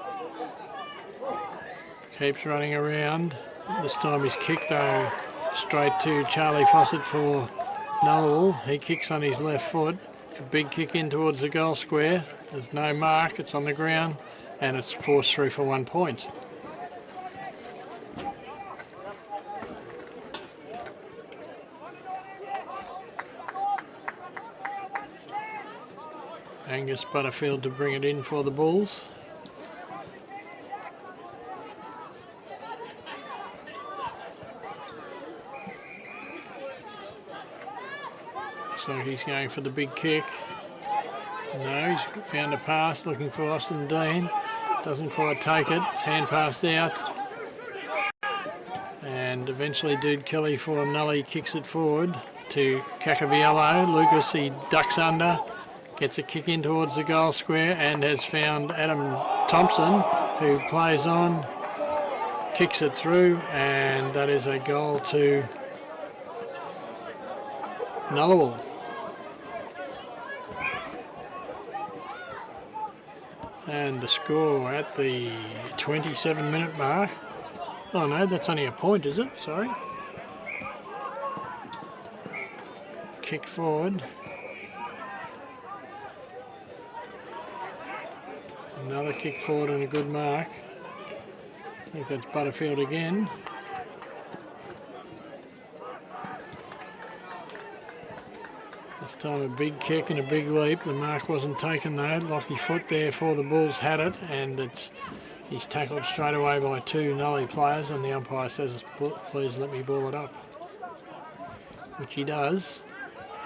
keeps running around. This time he's kicked though straight to Charlie Fawcett for Nullawil. He kicks on his left foot. A big kick in towards the goal square. There's no mark, it's on the ground, and it's forced through for 1 point. Angus Butterfield to bring it in for the Bulls. Looks like he's going for the big kick. No, he's found a pass looking for Austin Dean. Doesn't quite take it. Hand passed out. And eventually Dude Kelly for Nully kicks it forward to Cacaviello. Lucas, he ducks under, gets a kick in towards the goal square and has found Adam Thompson, who plays on, kicks it through, and that is a goal to Nullawil. And the score at the 27-minute mark. Oh no, that's only a point, is it? Sorry. Kick forward. Another kick forward and a good mark. I think that's Butterfield again. This time a big kick and a big leap. The mark wasn't taken though. Lucky foot there for the Bulls had it, and he's tackled straight away by two Nully players, and the umpire says, please let me ball it up. Which he does.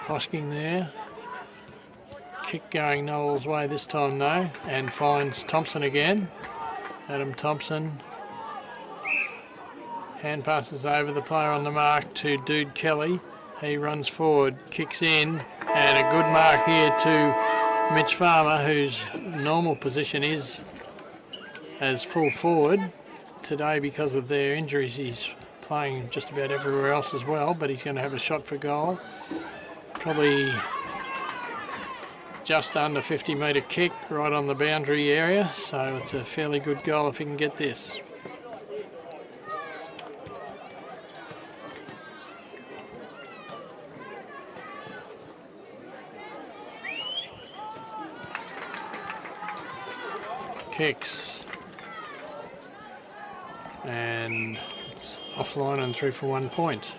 Hosking there. Kick going Nullawil's way this time though, and finds Thompson again. Adam Thompson. Hand passes over the player on the mark to Dude Kelly. He runs forward, kicks in, and a good mark here to Mitch Farmer, whose normal position is as full forward. Today, because of their injuries, he's playing just about everywhere else as well, but he's going to have a shot for goal. Probably just under 50-metre kick right on the boundary area, so it's a fairly good goal if he can get this. Kicks. And it's offline and through for 1 point.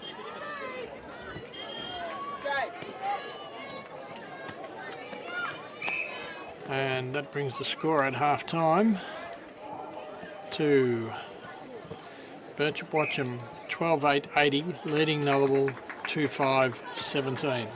And that brings the score at half time to Birchip Watchem 12-8-80, leading Nullawil 2-5-17.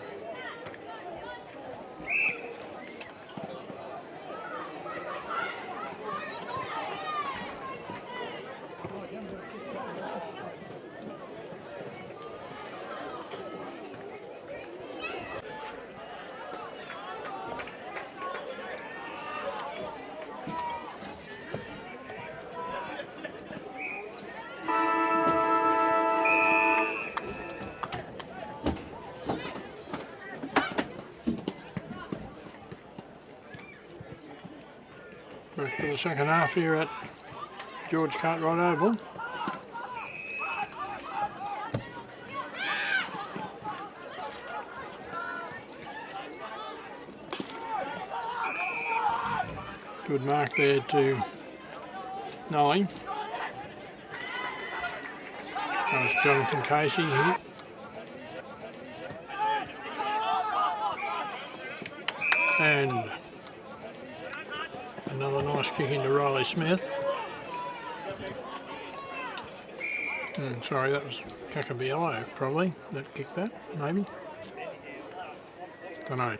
Back to the second half here at George Cartwright Oval. Good mark there to Nully. That was Jonathan Casey here. And another nice kick into Riley Smith. Sorry, that was Cacaviello probably that kicked that, maybe. Don't know.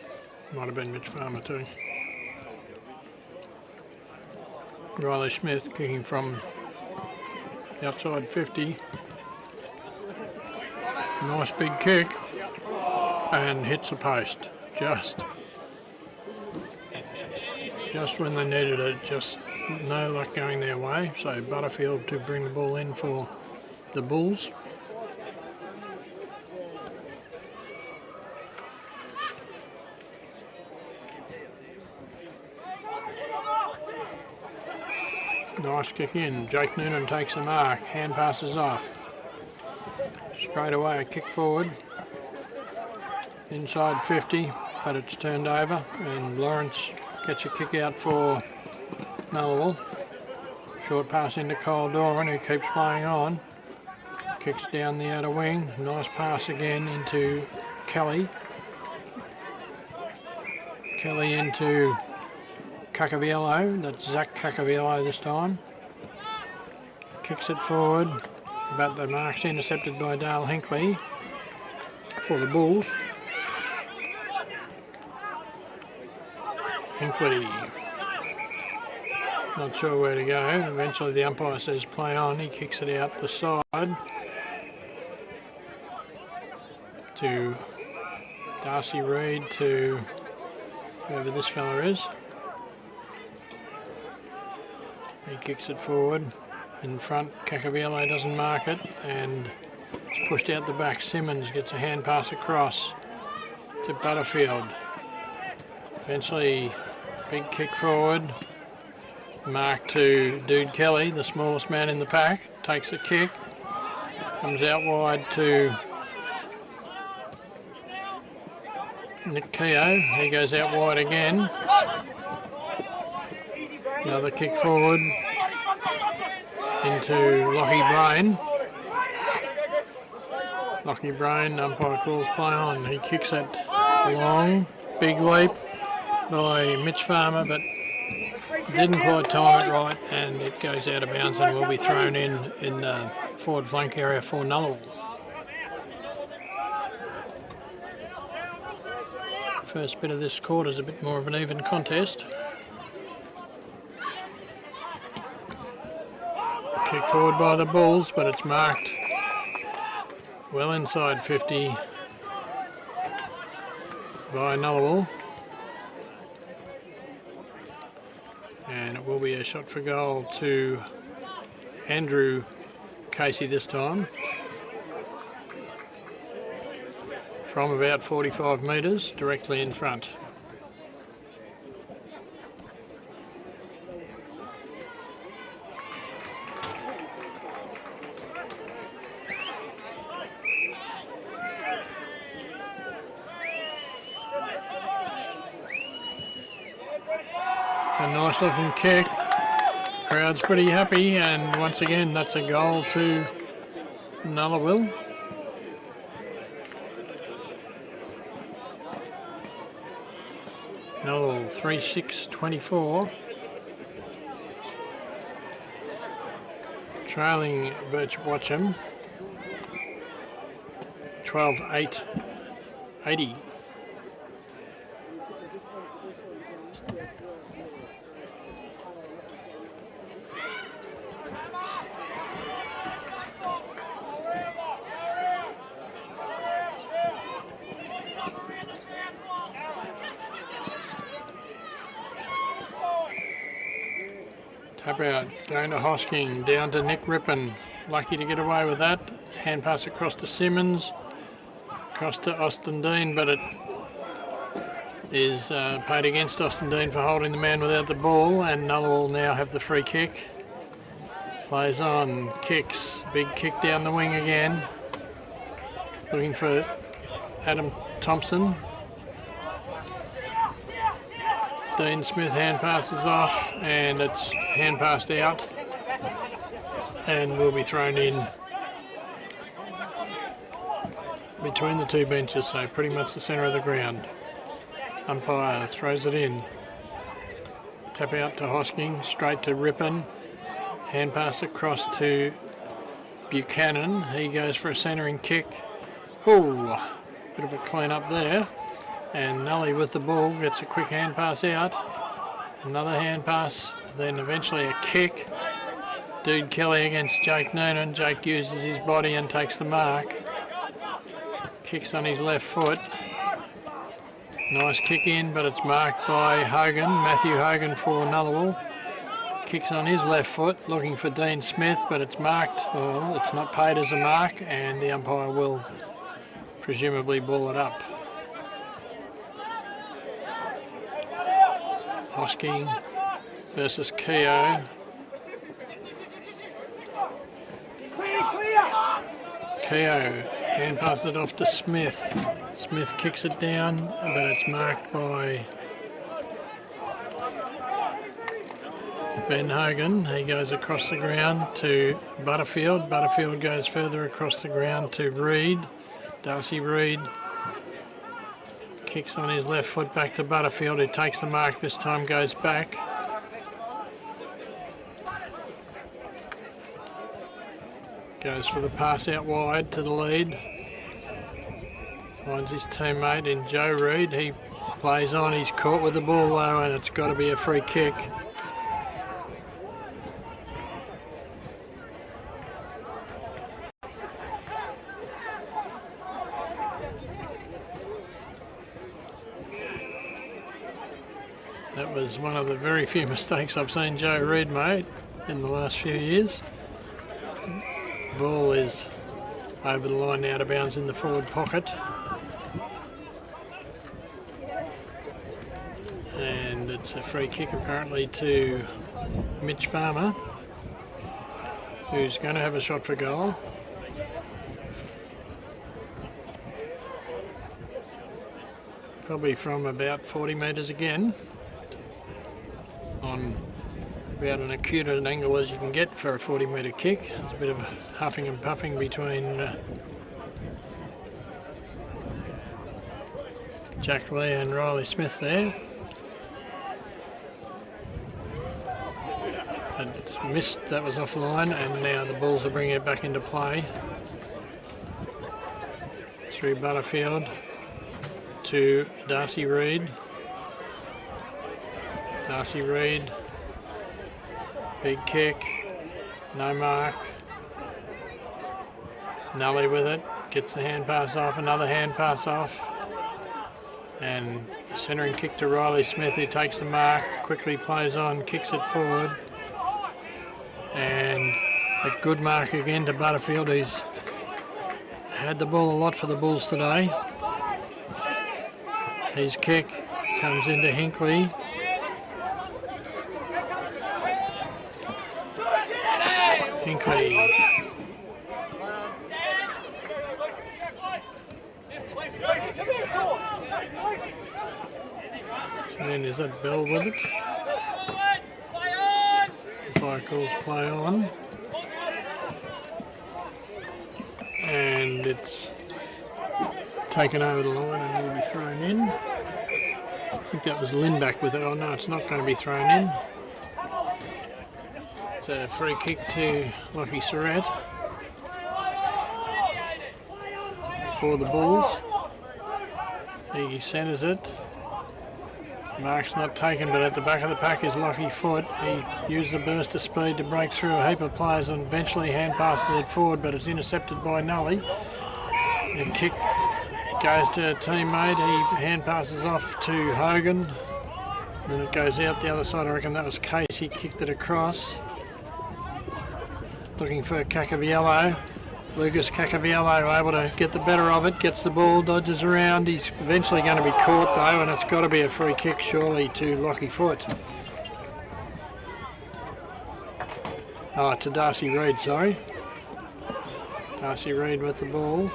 Might have been Mitch Farmer too. Riley Smith kicking from the outside 50. Nice big kick. And hits the post. Just when they needed it, just no luck going their way. So Butterfield to bring the ball in for the Bulls. Nice kick in. Jake Noonan takes the mark. Hand passes off. Straight away a kick forward. Inside 50, but it's turned over, and Lawrence gets a kick out for Nullawil. Short pass into Cole Doran, who keeps playing on. Kicks down the outer wing. Nice pass again into Kelly. Kelly into Cacaviello. That's Zach Cacaviello this time. Kicks it forward, but the mark's intercepted by Dale Hinkley for the Bulls. Hinkley. Not sure where to go. Eventually the umpire says play on. He kicks it out the side to Darcy Reid, to whoever this fella is. He kicks it forward. In front, Cacaviello doesn't mark it, and it's pushed out the back. Simmons gets a hand pass across to Butterfield. Eventually, big kick forward. Mark to Dude Kelly, the smallest man in the pack. Takes a kick. Comes out wide to Nick Keogh. He goes out wide again. Another kick forward into Lockie Brain. Lockie Brain, umpire calls play on. He kicks it long, big leap by Mitch Farmer, but didn't quite time it right, and it goes out of bounds and will be thrown in the forward flank area for Nullawil. First bit of this quarter is a bit more of an even contest. Kick forward by the Bulls, but it's marked well inside 50 by Nullawil. And it will be a shot for goal to Andrew Casey this time. From about 45 metres, directly in front. A nice looking kick. Crowd's pretty happy, and once again that's a goal to Nullawil. Nullawil 3-6-24. Trailing Birchip Watchem 12-8-80. Tap out, going to Hosking, down to Nick Rippon. Lucky to get away with that. Hand pass across to Simmons, across to Austin Dean, but it is paid against Austin Dean for holding the man without the ball, and Nullawil now have the free kick. Plays on, kicks, big kick down the wing again. Looking for Adam Thompson. Dean Smith hand passes off, and it's hand passed out and will be thrown in between the two benches, so pretty much the centre of the ground. Umpire throws it in. Tap out to Hosking, straight to Rippon. Hand pass across to Buchanan. He goes for a centering kick. Ooh, bit of a clean up there. And Nully with the ball gets a quick hand pass out. Another hand pass, then eventually a kick. Dude Kelly against Jake Noonan. Jake uses his body and takes the mark. Kicks on his left foot. Nice kick in, but it's marked by Hogan, Matthew Hogan for Nullawil. Kicks on his left foot, looking for Dean Smith, but it's marked, well, it's not paid as a mark, and the umpire will presumably ball it up. Hosking versus Keogh. Keogh hand passes it off to Smith. Smith kicks it down, but it's marked by Ben Hogan. He goes across the ground to Butterfield. Butterfield goes further across the ground to Reid. Darcy Reid kicks on his left foot back to Butterfield, who takes the mark this time, goes back. Goes for the pass out wide to the lead. Finds his teammate in Joe Reid. He Plays on, he's caught with the ball though, and it's got to be a free kick. That was one of the very few mistakes I've seen Joe Reid make in the last few years. The ball is over the line, out of bounds in the forward pocket. And it's a free kick apparently to Mitch Farmer, who's going to have a shot for goal. Probably from about 40 metres again, on about an acute an angle as you can get for a 40-metre kick. There's a bit of huffing and puffing between Jack Lee and Riley Smith there. It's missed, that was offline, and now the Bulls are bringing it back into play. Through Butterfield to Darcy Reid. Darcy Reid, big kick, no mark. Nullawil with it, gets the hand pass off, another hand pass off. And centering kick to Riley Smith, who takes the mark, quickly plays on, kicks it forward. And a good mark again to Butterfield, who's had the ball a lot for the Bulls today. His kick comes into Hinckley. Hinckley. So then is that Bell with it? Umpire calls play on. And it's taken over the line and will be thrown in. I think that was Lindback with it. Oh no, it's not going to be thrown in. It's a free kick to Lockie Surratt for the Bulls. He centres it. Mark's not taken, but at the back of the pack is Lockie Foot. He used the burst of speed to break through a heap of players and eventually hand passes it forward, but it's intercepted by Nully. The kick goes to a teammate. He hand passes off to Hogan. Then it goes out the other side. I reckon that was Case. He kicked it across. Looking for Cacaviello. Lucas Cacaviello able to get the better of it, gets the ball, dodges around. He's eventually going to be caught though, and it's got to be a free kick surely to Lockie Foot. Oh, to Darcy Reid, sorry. Darcy Reid with the ball.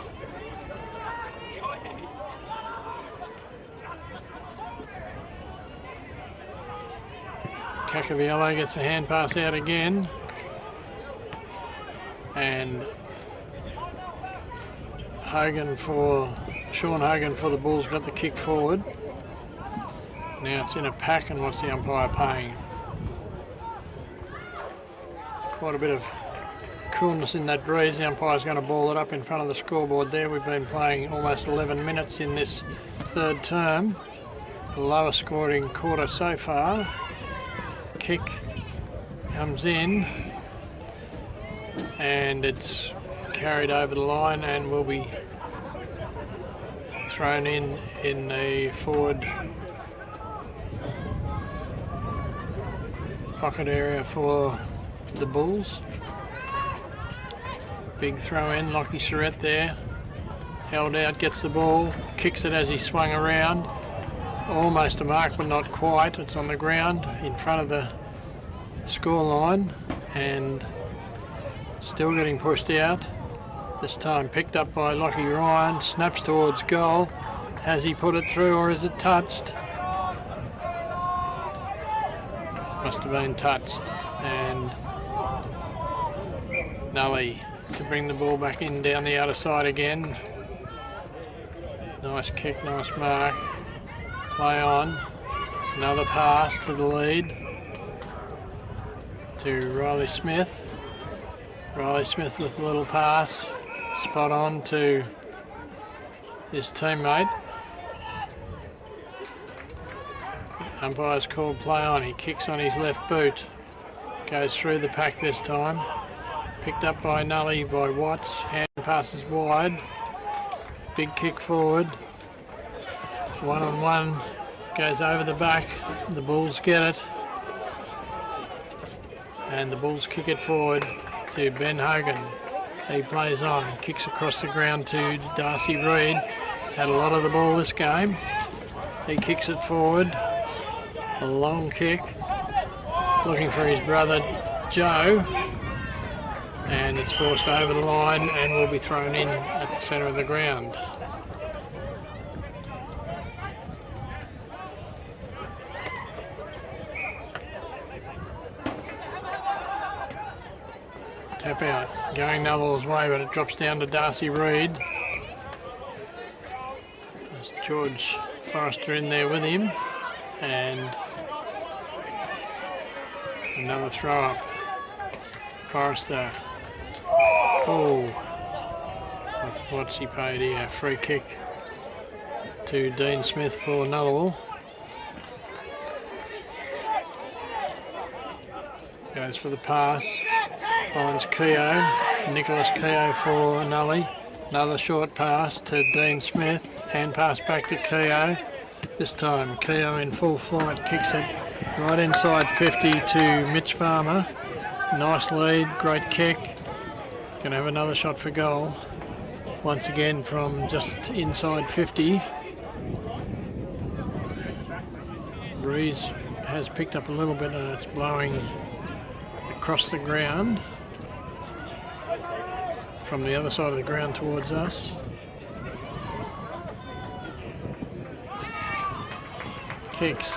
Cacaviello gets a hand pass out again. And Sean Hogan for the Bulls got the kick forward. Now it's in a pack, and what's the umpire paying? Quite a bit of coolness in that breeze. The umpire's going to ball it up in front of the scoreboard there. We've been playing almost 11 minutes in this third term. The lowest scoring quarter so far. Kick comes in, and it's carried over the line and will be thrown in the forward pocket area for the Bulls. Big throw in, Lockie Surratt there, held out, gets the ball, kicks it as he swung around. Almost a mark, but not quite. It's on the ground in front of the score line and still getting pushed out. This time picked up by Lockie Ryan, snaps towards goal. Has he put it through or is it touched? Must have been touched. And Nully to bring the ball back in down the outer side again. Nice kick, nice mark. Play on. Another pass to the lead to Riley Smith. Riley Smith with a little pass. Spot on to his teammate. Umpire's called play on. He kicks on his left boot. Goes through the pack this time. Picked up by Nullawil by Watts. Hand passes wide. Big kick forward. 1-on-1. Goes over the back. The Bulls get it. And the Bulls kick it forward to Ben Hogan. He plays on. Kicks across the ground to Darcy Reid. He's had a lot of the ball this game. He kicks it forward. A long kick. Looking for his brother Joe. And it's forced over the line and will be thrown in at the centre of the ground. Tap out. Going Nullawil's way, but it drops down to Darcy Reid. There's George Forrester in there with him. And another throw up. Forrester. Oh, what's he paid here? Free kick to Dean Smith for Nullawil. Goes for the pass. Finds Keogh. Nicholas Keogh for Nullawil. Another short pass to Dean Smith. Hand pass back to Keogh. This time Keogh in full flight kicks it right inside 50 to Mitch Farmer. Nice lead, great kick. Going to have another shot for goal. Once again from just inside 50. Breeze has picked up a little bit and it's blowing across the ground from the other side of the ground towards us. Kicks.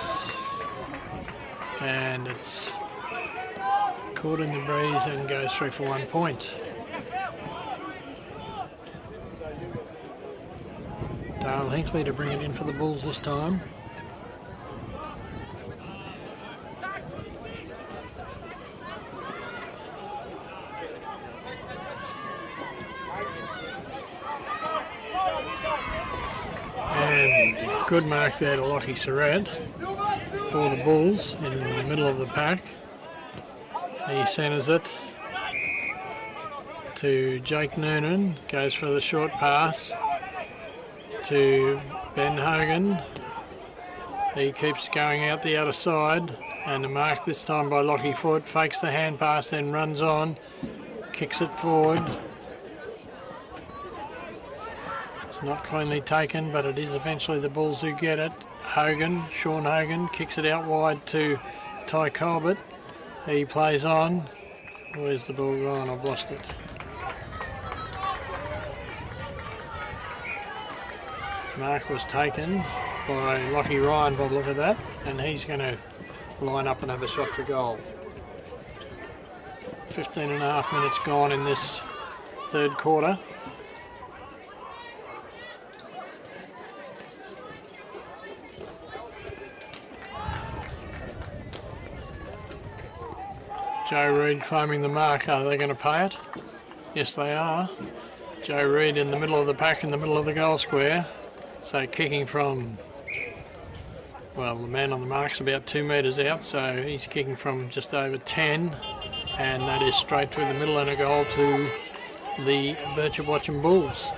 And it's caught in the breeze and goes through for 1 point. Dale Hinkley to bring it in for the Bulls this time. And good mark there to Lockie Surratt for the Bulls in the middle of the pack. He centres it to Jake Noonan, goes for the short pass to Ben Hogan. He keeps going out the other side and the mark this time by Lockie Foot, fakes the hand pass, then runs on, kicks it forward. It's not cleanly taken, but it is eventually the Bulls who get it. Hogan, Sean Hogan, kicks it out wide to Ty Colbert. He plays on. Where's the ball gone? I've lost it. Mark was taken by Lockie Ryan by the look of that, and he's going to line up and have a shot for goal. 15.5 minutes gone in this third quarter. Joe Reid climbing the mark. Are they going to pay it? Yes, they are. Joe Reid in the middle of the pack, in the middle of the goal square. So kicking from, well, the man on the mark's about 2 metres out, so he's kicking from just over 10, and that is straight through the middle and a goal to the Birchip Watchem Bulls.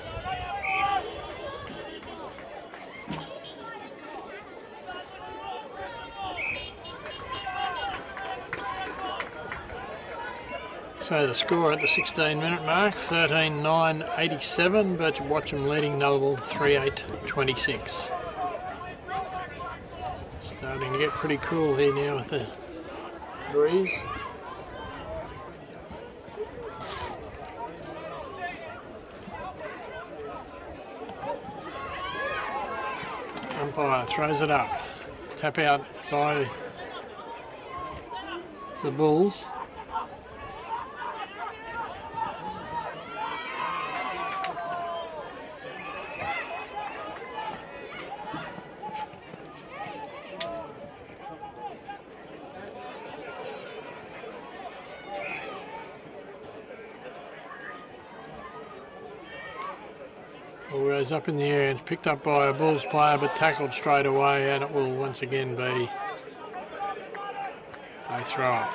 So the score at the 16-minute mark, 13-9-87, Birchip Watchem leading Nullawil 3-8-26. Starting to get pretty cool here now with the breeze. Umpire throws it up. Tap out by the Bulls. Ball goes up in the air. It's picked up by a Bulls player but tackled straight away, and it will once again be be throw up.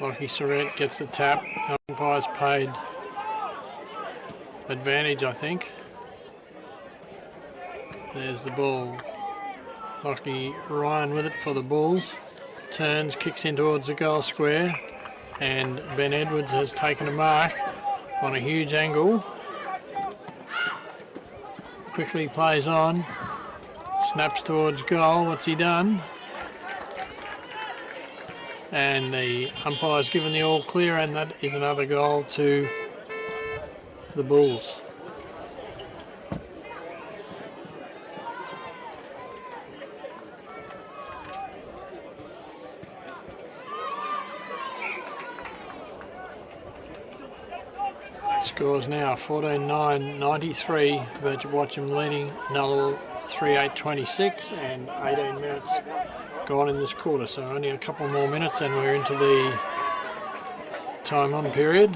Lockie Surrett gets the tap. Umpire's paid advantage, I think. There's the ball. Lockie Ryan with it for the Bulls. Turns, kicks in towards the goal square. And Ben Edwards has taken a mark on a huge angle. Quickly plays on. Snaps towards goal. What's he done? And the umpire's given the all clear, and that is another goal to the Bulls. Scores now 14-9, 93. Birchip Watchem leading Nullawil 3-8-26, and 18 minutes gone in this quarter, so only a couple more minutes and we're into the time on period.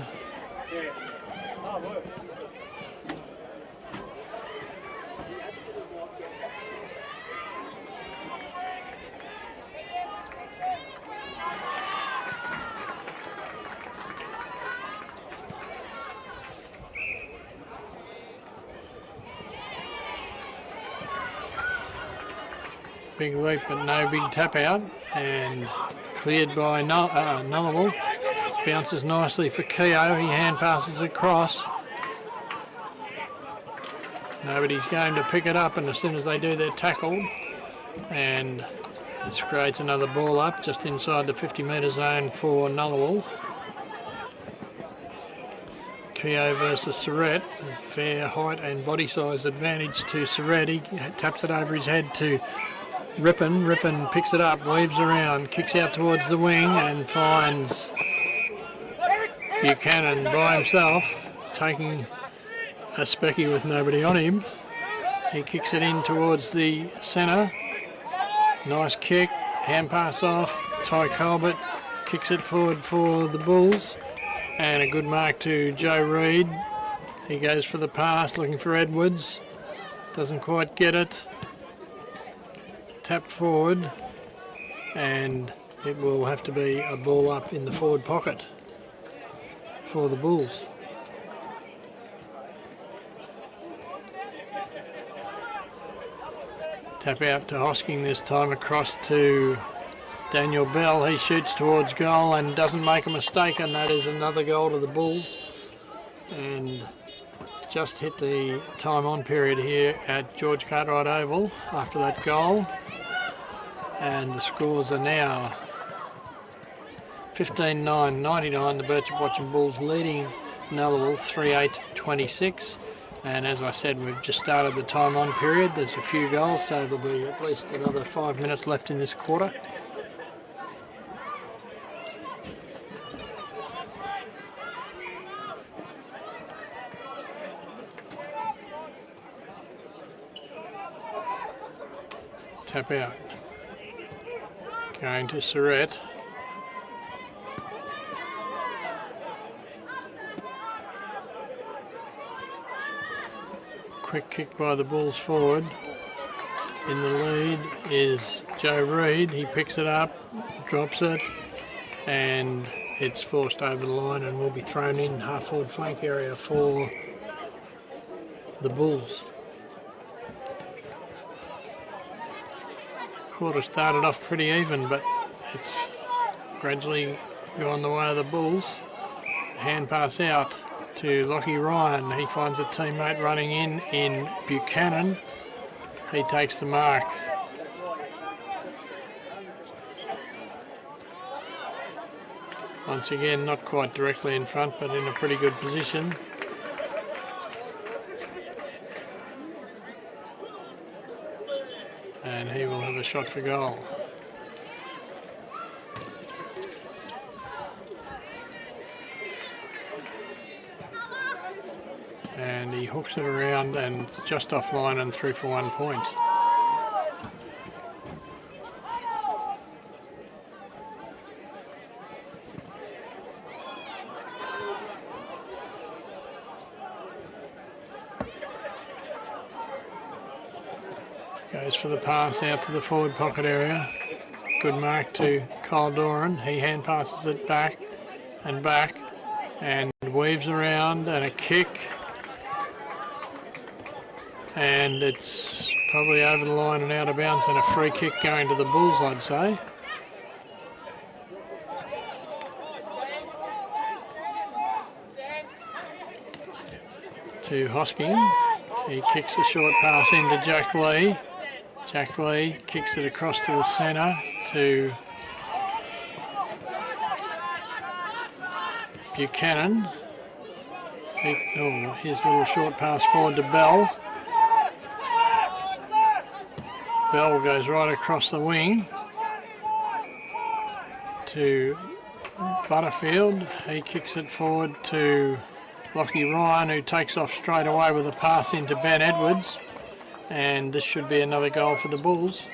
Big leap but no big tap out, and cleared by Nullawil. Bounces nicely for Keogh. He hand passes across. Nobody's going to pick it up, and as soon as they do, they're tackled. And this creates another ball up just inside the 50-metre zone for Nullawil. Keogh versus Surrett. Fair height and body size advantage to Surrett. He taps it over his head to Rippon. Rippon picks it up, weaves around, kicks out towards the wing and finds Buchanan by himself, taking a specky with nobody on him. He kicks it in towards the centre. Nice kick, hand pass off. Ty Colbert kicks it forward for the Bulls. And a good mark to Joe Reid. He goes for the pass, looking for Edwards. Doesn't quite get it. Tap forward, and it will have to be a ball up in the forward pocket for the Bulls. Tap out to Hosking this time, across to Daniel Bell. He shoots towards goal and doesn't make a mistake, and that is another goal to the Bulls. And just hit the time on period here at George Cartwright Oval after that goal. And the scores are now 15-9, 99. The Birchip Watchem Bulls leading Nullawil 3-8-26. And as I said, we've just started the time on period. There's a few goals, so there'll be at least another 5 minutes left in this quarter. Tap out. Going to Surrett. Quick kick by the Bulls forward. In the lead is Joe Reid. He picks it up, drops it, and it's forced over the line and will be thrown in half forward flank area for the Bulls. Quarter started off pretty even, but it's gradually gone the way of the Bulls. Hand pass out to Lockie Ryan. He finds a teammate running in Buchanan. He takes the mark. Once again, not quite directly in front, but in a pretty good position. And he will have a shot for goal. And he hooks it around and just offline and through for 1 point. Goes for the pass out to the forward pocket area. Good mark to Kyle Doran. He hand passes it back and weaves around, and a kick. And it's probably over the line and out of bounds, and a free kick going to the Bulls, I'd say. To Hosking. He kicks the short pass into Jack Lee. Jack Lee kicks it across to the centre to Buchanan. Here's a little short pass forward to Bell. Bell goes right across the wing to Butterfield. He kicks it forward to Lockie Ryan, who takes off straight away with a pass into Ben Edwards. And this should be another goal for the Bulls.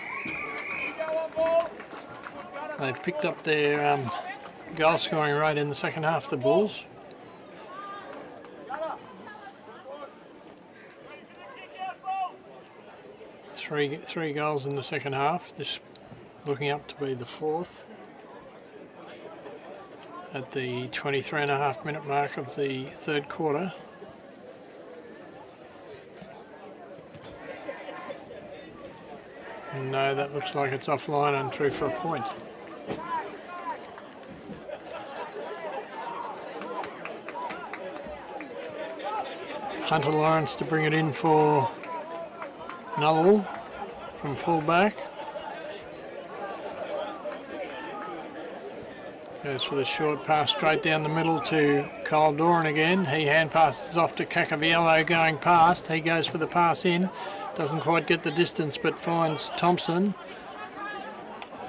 They've picked up their goal scoring rate in the second half, the Bulls. Three goals in the second half. This looking up to be the fourth. At the 23.5 minute mark of the third quarter. No, that looks like it's offline and through for a point. Hunter Lawrence to bring it in for Nullawil from fullback. Goes for the short pass straight down the middle to Kyle Doran again. He hand passes off to Cacaviello going past. He goes for the pass in. Doesn't quite get the distance but finds Thompson.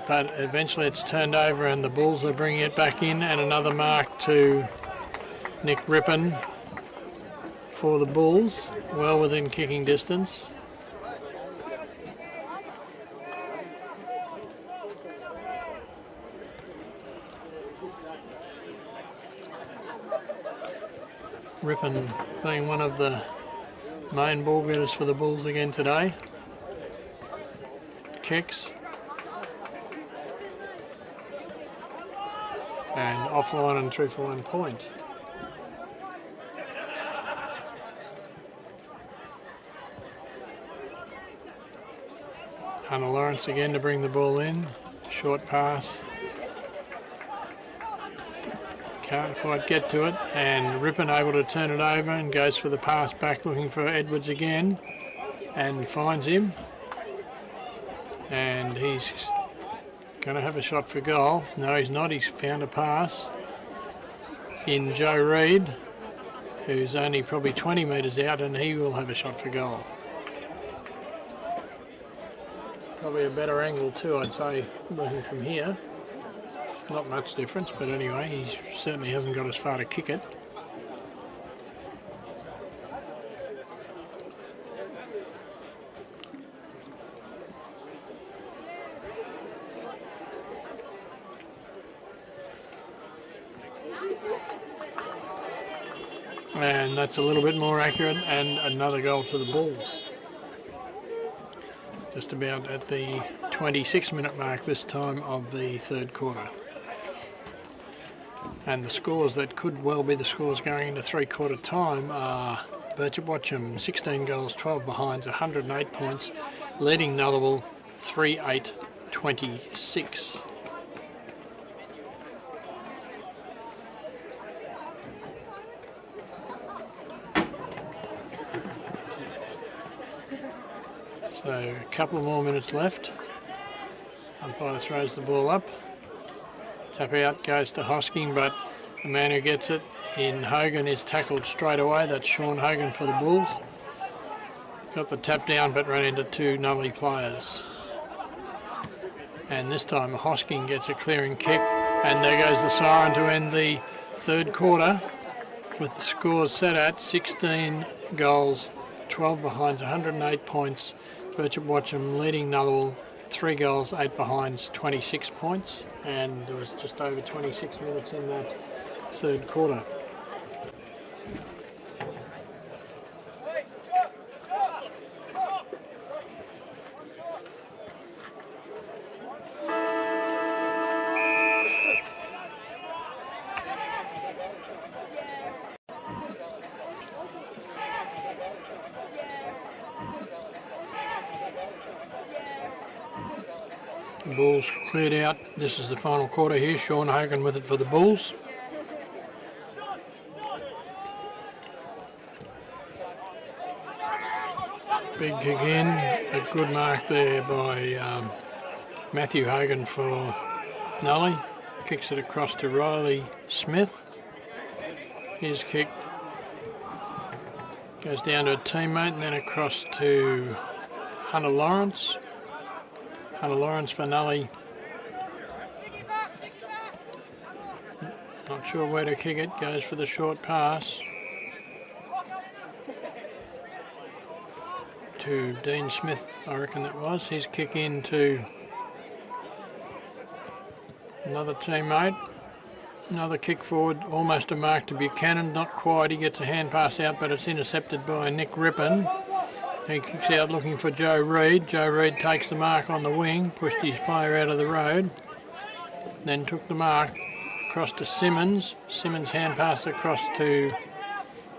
But eventually it's turned over and the Bulls are bringing it back in, and another mark to Nick Rippon for the Bulls. Well within kicking distance. Rippon being one of the main ball getters for the Bulls again today. Kicks. And offline and through for 1 point. Hunter Lawrence again to bring the ball in. Short pass. Can't quite get to it, and Rippon able to turn it over and goes for the pass back looking for Edwards again and finds him, and he's going to have a shot for goal. No, he's not. He's found a pass in Joe Reid, who's only probably 20 metres out, and he will have a shot for goal. Probably a better angle too, I'd say, looking from here. Not much difference, but anyway, he certainly hasn't got as far to kick it. And that's a little bit more accurate, and another goal for the Bulls. Just about at the 26-minute mark this time of the third quarter. And the scores that could well be the scores going into three-quarter time are Birchip Watchem 16 goals, 12 behinds, 108 points, leading Nullawil 3-8-26. So a couple of more minutes left. Umpire throws the ball up. Tap out goes to Hosking, but the man who gets it in Hogan is tackled straight away. That's Sean Hogan for the Bulls. Got the tap down but ran into two Nully players. And this time Hosking gets a clearing kick, and there goes the siren to end the third quarter with the scores set at 16 goals, 12 behinds, 108 points. Birchip Watchem leading Nullawil 3 goals, 8 behinds, 26 points, and there was just over 26 minutes in that third quarter. The Bulls cleared out. This is the final quarter here. Sean Hogan with it for the Bulls. Big kick in. A good mark there by Matthew Hogan for Nully. Kicks it across to Riley Smith. His kick goes down to a teammate and then across to Hunter Lawrence. Hunter Lawrence for Nully. Not sure where to kick it. Goes for the short pass to Dean Smith, I reckon that was. His kick into another teammate. Another kick forward, almost a mark to Buchanan. Not quite. He gets a hand pass out, but it's intercepted by Nick Rippon. He kicks out looking for Joe Reid. Joe Reid takes the mark on the wing, pushed his player out of the road, then took the mark across to Simmons. Simmons hand pass across to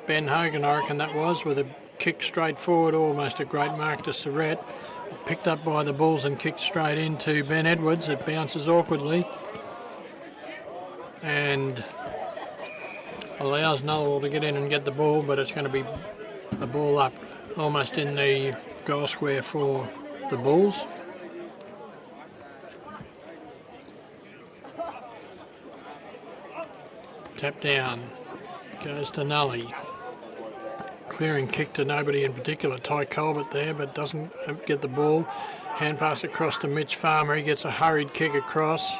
Ben Hogan, I reckon that was, with a kick straight forward, almost a great mark to Surrett. Picked up by the Bulls and kicked straight into Ben Edwards. It bounces awkwardly and allows Nullawil to get in and get the ball, but it's going to be a ball up almost in the goal square for the Bulls. Tap down, goes to Nully. Clearing kick to nobody in particular, Ty Colbert there, but doesn't get the ball. Hand pass across to Mitch Farmer. He gets a hurried kick across.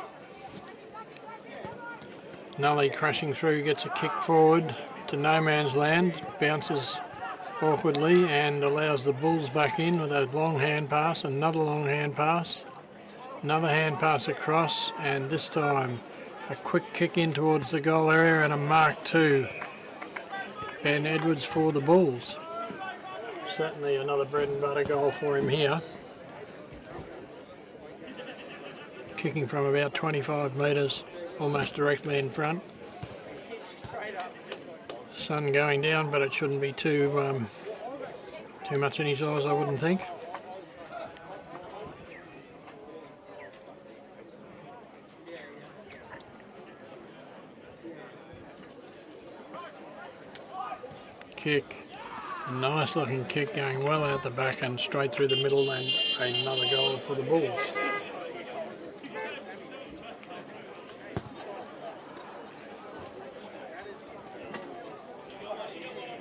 Nully crashing through, gets a kick forward to no man's land, bounces awkwardly and allows the Bulls back in with a long hand pass, another long hand pass, another hand pass across, and this time a quick kick in towards the goal area and a mark to Ben Edwards for the Bulls. Certainly another bread and butter goal for him here. Kicking from about 25 metres, almost directly in front. Sun going down, but it shouldn't be too much in his eyes, I wouldn't think. Kick, a nice looking kick going well out the back and straight through the middle, and another goal for the Bulls.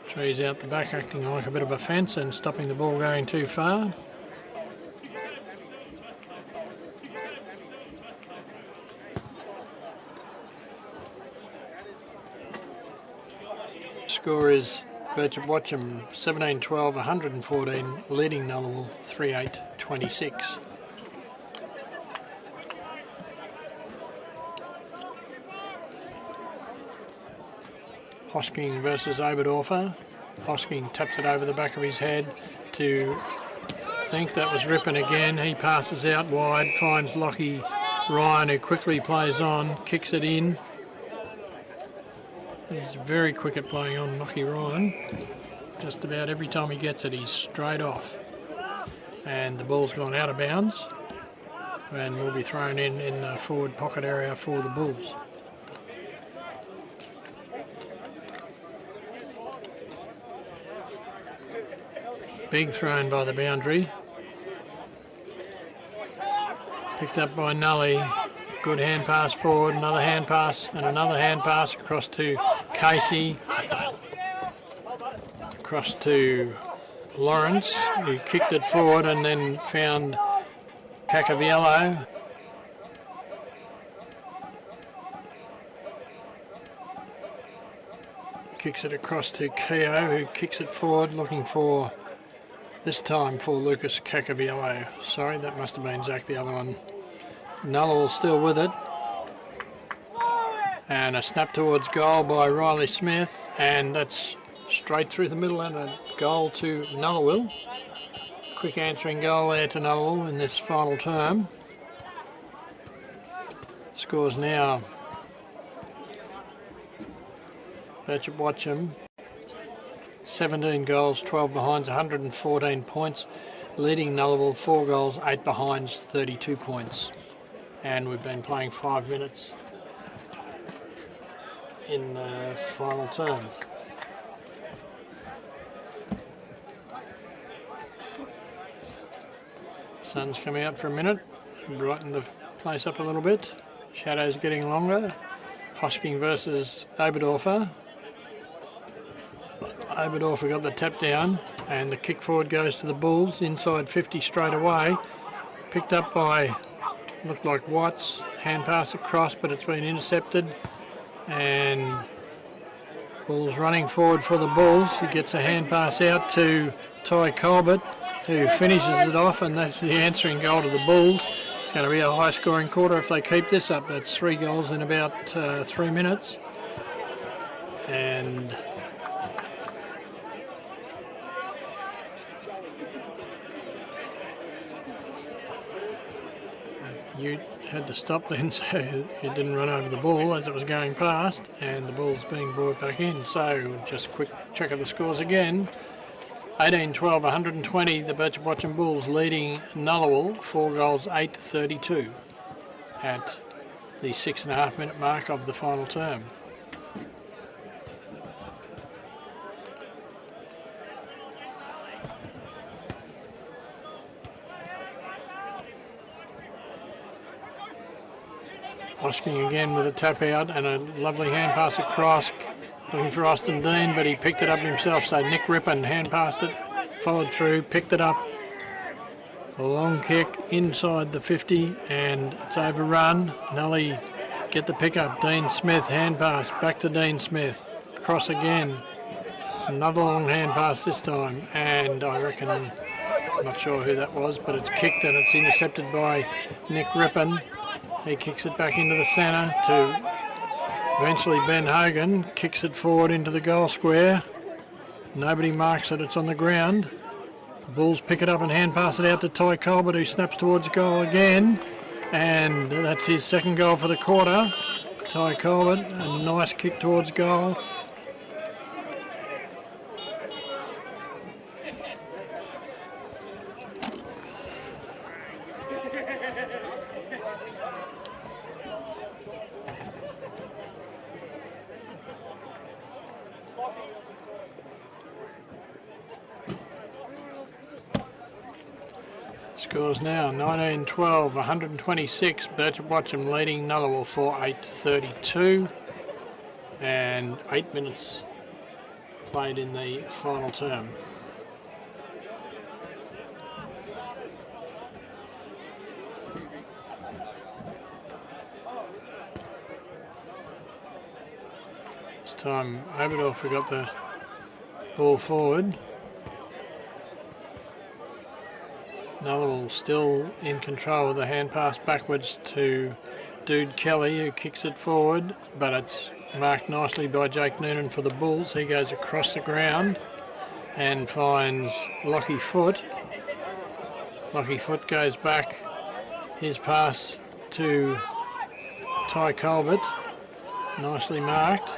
Trees out the back acting like a bit of a fence and stopping the ball going too far. Score is Birchip Watchem 17-12, 114, leading Nullawil 3-8-26. Hosking versus Oberdorfer. Hosking taps it over the back of his head to think that was Rippon again. He passes out wide, finds Lockie Ryan, who quickly plays on, kicks it in. He's very quick at playing on, Lockie Ryan. Just about every time he gets it, he's straight off. And the ball's gone out of bounds and will be thrown in the forward pocket area for the Bulls. Big thrown by the boundary. Picked up by Nully. Good hand pass forward, another hand pass and another hand pass across to Casey. Across to Lawrence, who kicked it forward and then found Cacaviello. Kicks it across to Keogh, who kicks it forward, looking for, this time for Lucas Cacaviello. Sorry, that must have been Zach, the other one. Nullawil still with it. And a snap towards goal by Riley Smith, and that's straight through the middle and a goal to Nullawil. Quick answering goal there to Nullawil in this final term. Scores now Birchip Watchem 17 goals, 12 behinds, 114 points, leading Nullawil 4 goals, 8 behinds, 32 points. and we've been playing 5 minutes in the final term. Sun's coming out for a minute, brighten the place up a little bit. Shadows getting longer. Hosking versus Oberdorfer. Oberdorfer got the tap down, and the kick forward goes to the Bulls inside 50 straight away. Picked up by, looked like Watts, hand pass across, but it's been intercepted. And Bulls running forward for the Bulls. He gets a hand pass out to Ty Colbert, who finishes it off, and that's the answering goal to the Bulls. It's going to be a high-scoring quarter if they keep this up. That's 3 goals in about 3 minutes. And you had to stop then, so it didn't run over the ball as it was going past, and the ball's being brought back in. So just a quick check of the scores again. 18-12, 120, the Birchip Watchem Bulls leading Nullawil 4 goals, 8-32 at the 6.5 minute mark of the final term. Hosking again with a tap out and a lovely hand pass across, looking for Austin Dean, but he picked it up himself, so Nick Rippon hand passed it, followed through, picked it up, a long kick inside the 50, and it's overrun. Nully get the pick up, Dean Smith hand pass, back to Dean Smith, cross again, another long hand pass this time, and I reckon, I'm not sure who that was, but it's kicked and it's intercepted by Nick Rippon. He kicks it back into the centre to eventually Ben Hogan, kicks it forward into the goal square. Nobody marks it, it's on the ground. The Bulls pick it up and hand pass it out to Ty Colbert, who snaps towards goal again. And that's his second goal for the quarter. Ty Colbert, a nice kick towards goal. Scores now 19-12, 126. Birchip Watchem leading Nullawil 4-8-32, and 8 minutes played in the final term. This time Oberdorfer got the ball forward. Nullawil still in control with the hand pass backwards to Dude Kelly, who kicks it forward, but it's marked nicely by Jake Noonan for the Bulls. He goes across the ground and finds Lockie Foot. Lockie Foot goes back, his pass to Ty Colbert, nicely marked.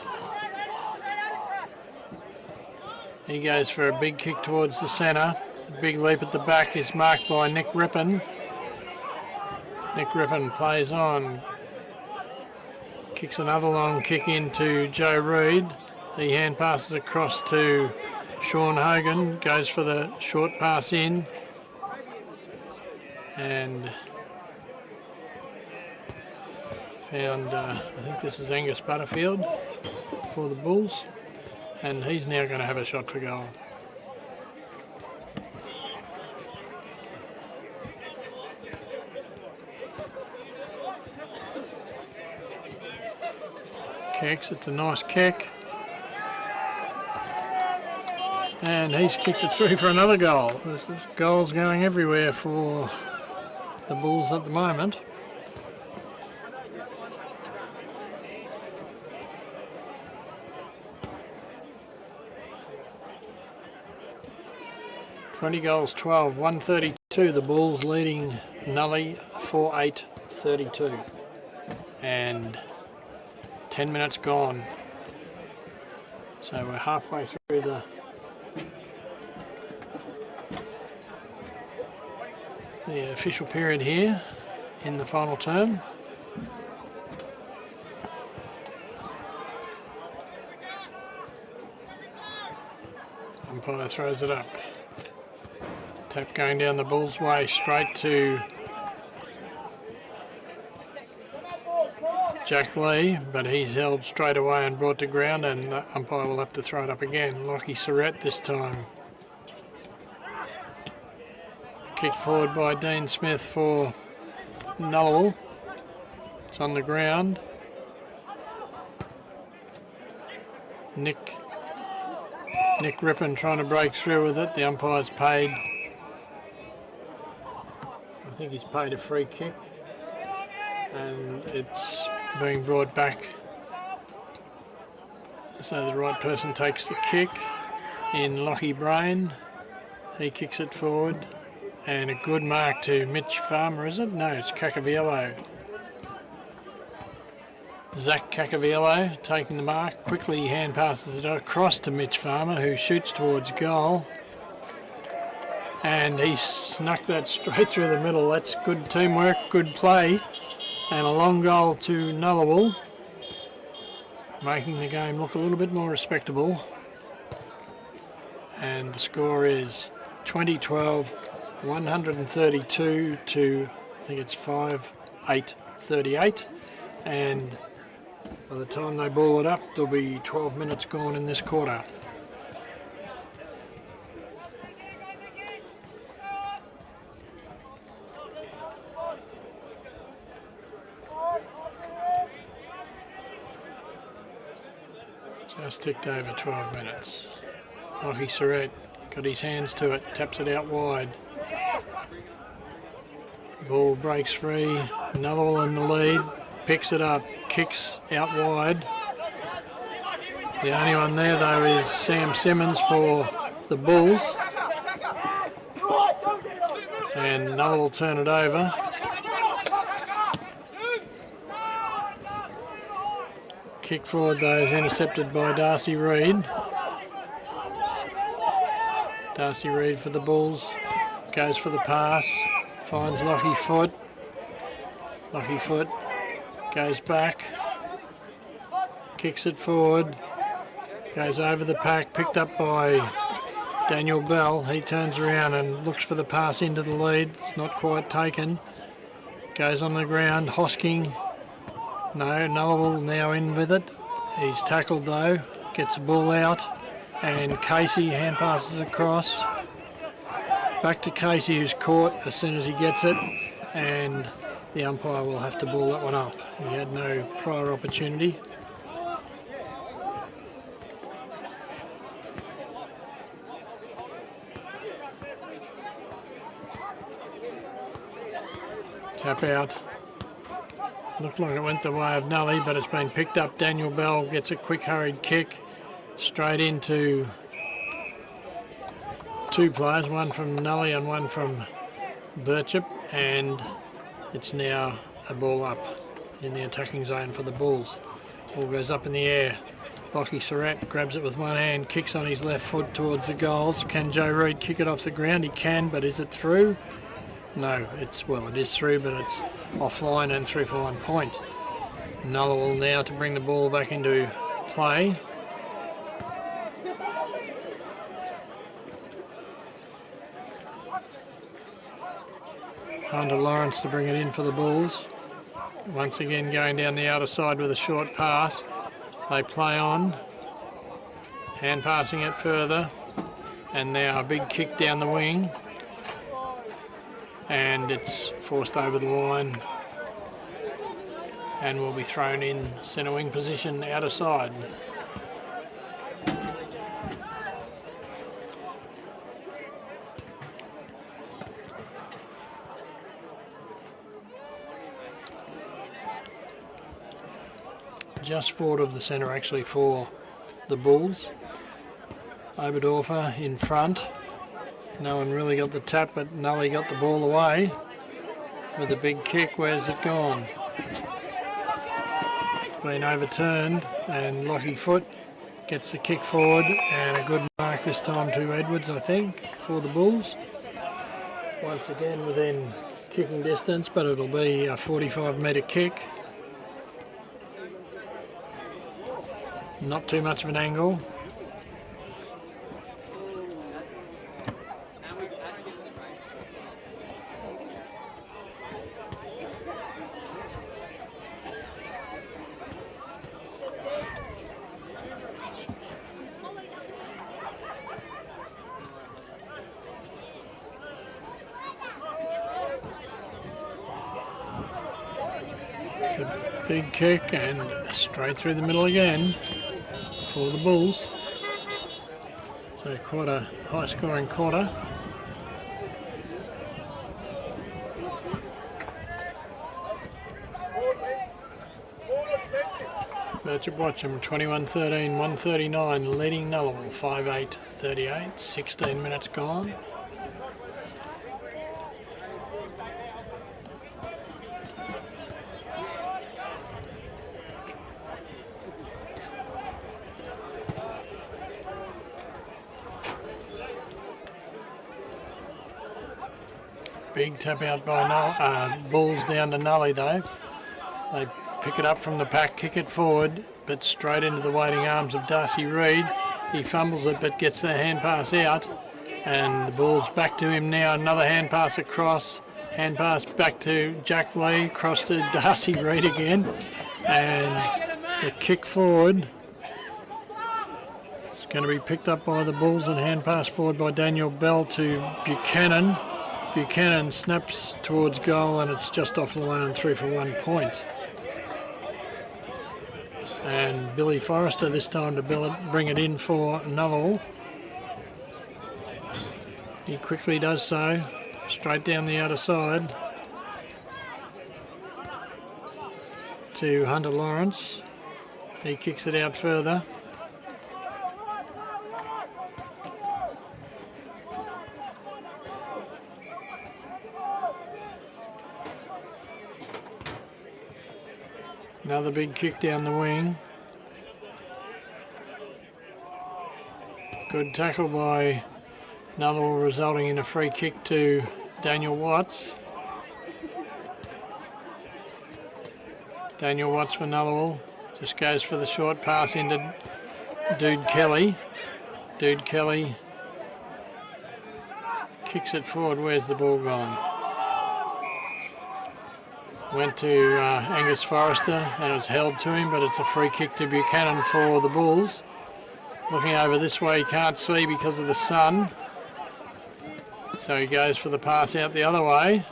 He goes for a big kick towards the centre. Big leap at the back is marked by Nick Rippon. Nick Rippon plays on. Kicks another long kick into Joe Reid. He hand passes across to Sean Hogan. Goes for the short pass in. And found, I think this is Angus Butterfield for the Bulls. And he's now going to have a shot for goal. Kicks, it's a nice kick, and he's kicked it through for another goal. There's goals going everywhere for the Bulls at the moment. $20 goals, 12, 132. The Bulls leading Nully 4-8-32, and 10 minutes gone. So we're halfway through the official period here in the final term. Umpire throws it up. Tap going down the Bulls' way, straight to Jack Lee, but he's held straight away and brought to ground, and the umpire will have to throw it up again. Lockie Surratt this time. Kicked forward by Dean Smith for Nullawil. It's on the ground. Nick Rippon trying to break through with it. The umpire's paid. I think he's paid a free kick. And it's being brought back. So the right person takes the kick in Lockie Brain. He kicks it forward. And a good mark to Mitch Farmer, is it? No, it's Cacaviello. Zach Cacaviello taking the mark. Quickly hand passes it across to Mitch Farmer, who shoots towards goal. And he snuck that straight through the middle. That's good teamwork, good play. And a long goal to Nullawil, making the game look a little bit more respectable. And the score is 2012, 132 to, I think it's 5-8-38. And by the time they ball it up, there'll be 12 minutes gone in this quarter. Just ticked over 12 minutes. Lockie Surratt got his hands to it, taps it out wide. Ball breaks free, Nullawil in the lead, picks it up, kicks out wide. The only one there though is Sam Simmons for the Bulls. And Nullawil will turn it over. Kick forward though is intercepted by Darcy Reid. Darcy Reid for the Bulls, goes for the pass, finds Lockie Foot. Lockie Foot goes back, kicks it forward, goes over the pack, picked up by Daniel Bell. He turns around and looks for the pass into the lead. It's not quite taken. Goes on the ground, Hosking. No, Nullawil now in with it. He's tackled though, gets the ball out, and Casey hand passes across. Back to Casey, who's caught as soon as he gets it, and the umpire will have to ball that one up. He had no prior opportunity. Tap out. Looked like it went the way of Nully, but it's been picked up. Daniel Bell gets a quick hurried kick straight into two players, one from Nully and one from Birchip, and it's now a ball up in the attacking zone for the Bulls. Ball goes up in the air. Lockie Surratt grabs it with one hand, kicks on his left foot towards the goals. Can Joe Reid kick it off the ground? He can, but is it through? No, it is through, but it's offline and through for 1 point. Nullawil now to bring the ball back into play. Hunter Lawrence to bring it in for the Bulls. Once again going down the outer side with a short pass. They play on. Hand passing it further. And now a big kick down the wing. And it's forced over the line and will be thrown in centre wing position outer side. Just forward of the centre actually for the Bulls. Oberdorfer in front. No one really got the tap, but Nully got the ball away with a big kick. Where's it gone? It's been overturned, and Lockie Foot gets the kick forward, and a good mark this time to Edwards, I think, for the Bulls. Once again within kicking distance, but it'll be a 45-metre kick. Not too much of an angle. Big kick and straight through the middle again for the Bulls. So quite a high scoring quarter. Birchip Watchem 21-13, 139, leading Nullawil 5-8-38, 16 minutes gone. Big tap out by Bulls down to Nully though. They pick it up from the pack, kick it forward, but straight into the waiting arms of Darcy Reid. He fumbles it but gets the hand pass out, and the Bulls back to him now. Another hand pass across, hand pass back to Jack Lee, across to Darcy Reid again, and the kick forward. It's going to be picked up by the Bulls and hand pass forward by Daniel Bell to Buchanan. Buchanan snaps towards goal and it's just off the line, 3 for 1 point. And Billy Forrester this time to bring it in for Nullawil. He quickly does so, straight down the outer side to Hunter Lawrence. He kicks it out further. Another big kick down the wing. Good tackle by Nullawil, resulting in a free kick to Daniel Watts. Daniel Watts for Nullawil. Just goes for the short pass into Dude Kelly. Dude Kelly kicks it forward. Where's the ball gone? Went to Angus Forrester and it was held to him, but it's a free kick to Buchanan for the Bulls. Looking over this way, he can't see because of the sun. So he goes for the pass out the other way.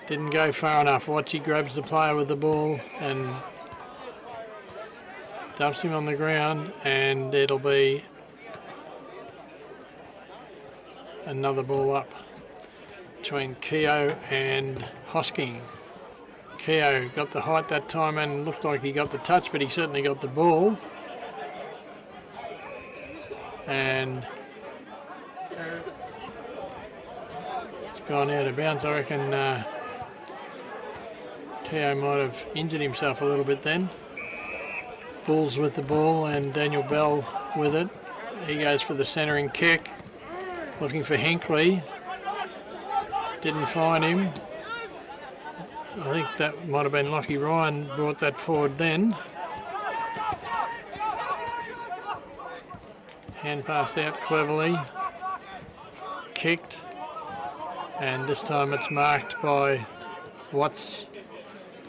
Didn't go far enough. Watchy grabs the player with the ball and dumps him on the ground, and it'll be another ball up between Keogh and Hosking. Keogh got the height that time and looked like he got the touch, but he certainly got the ball. And it's gone out of bounds. I reckon Keogh might have injured himself a little bit then. Bulls with the ball and Daniel Bell with it. He goes for the centering kick, looking for Hinkley. Didn't find him. I think that might have been Lockie Ryan brought that forward then. Hand passed out cleverly. Kicked. And this time it's marked by Watts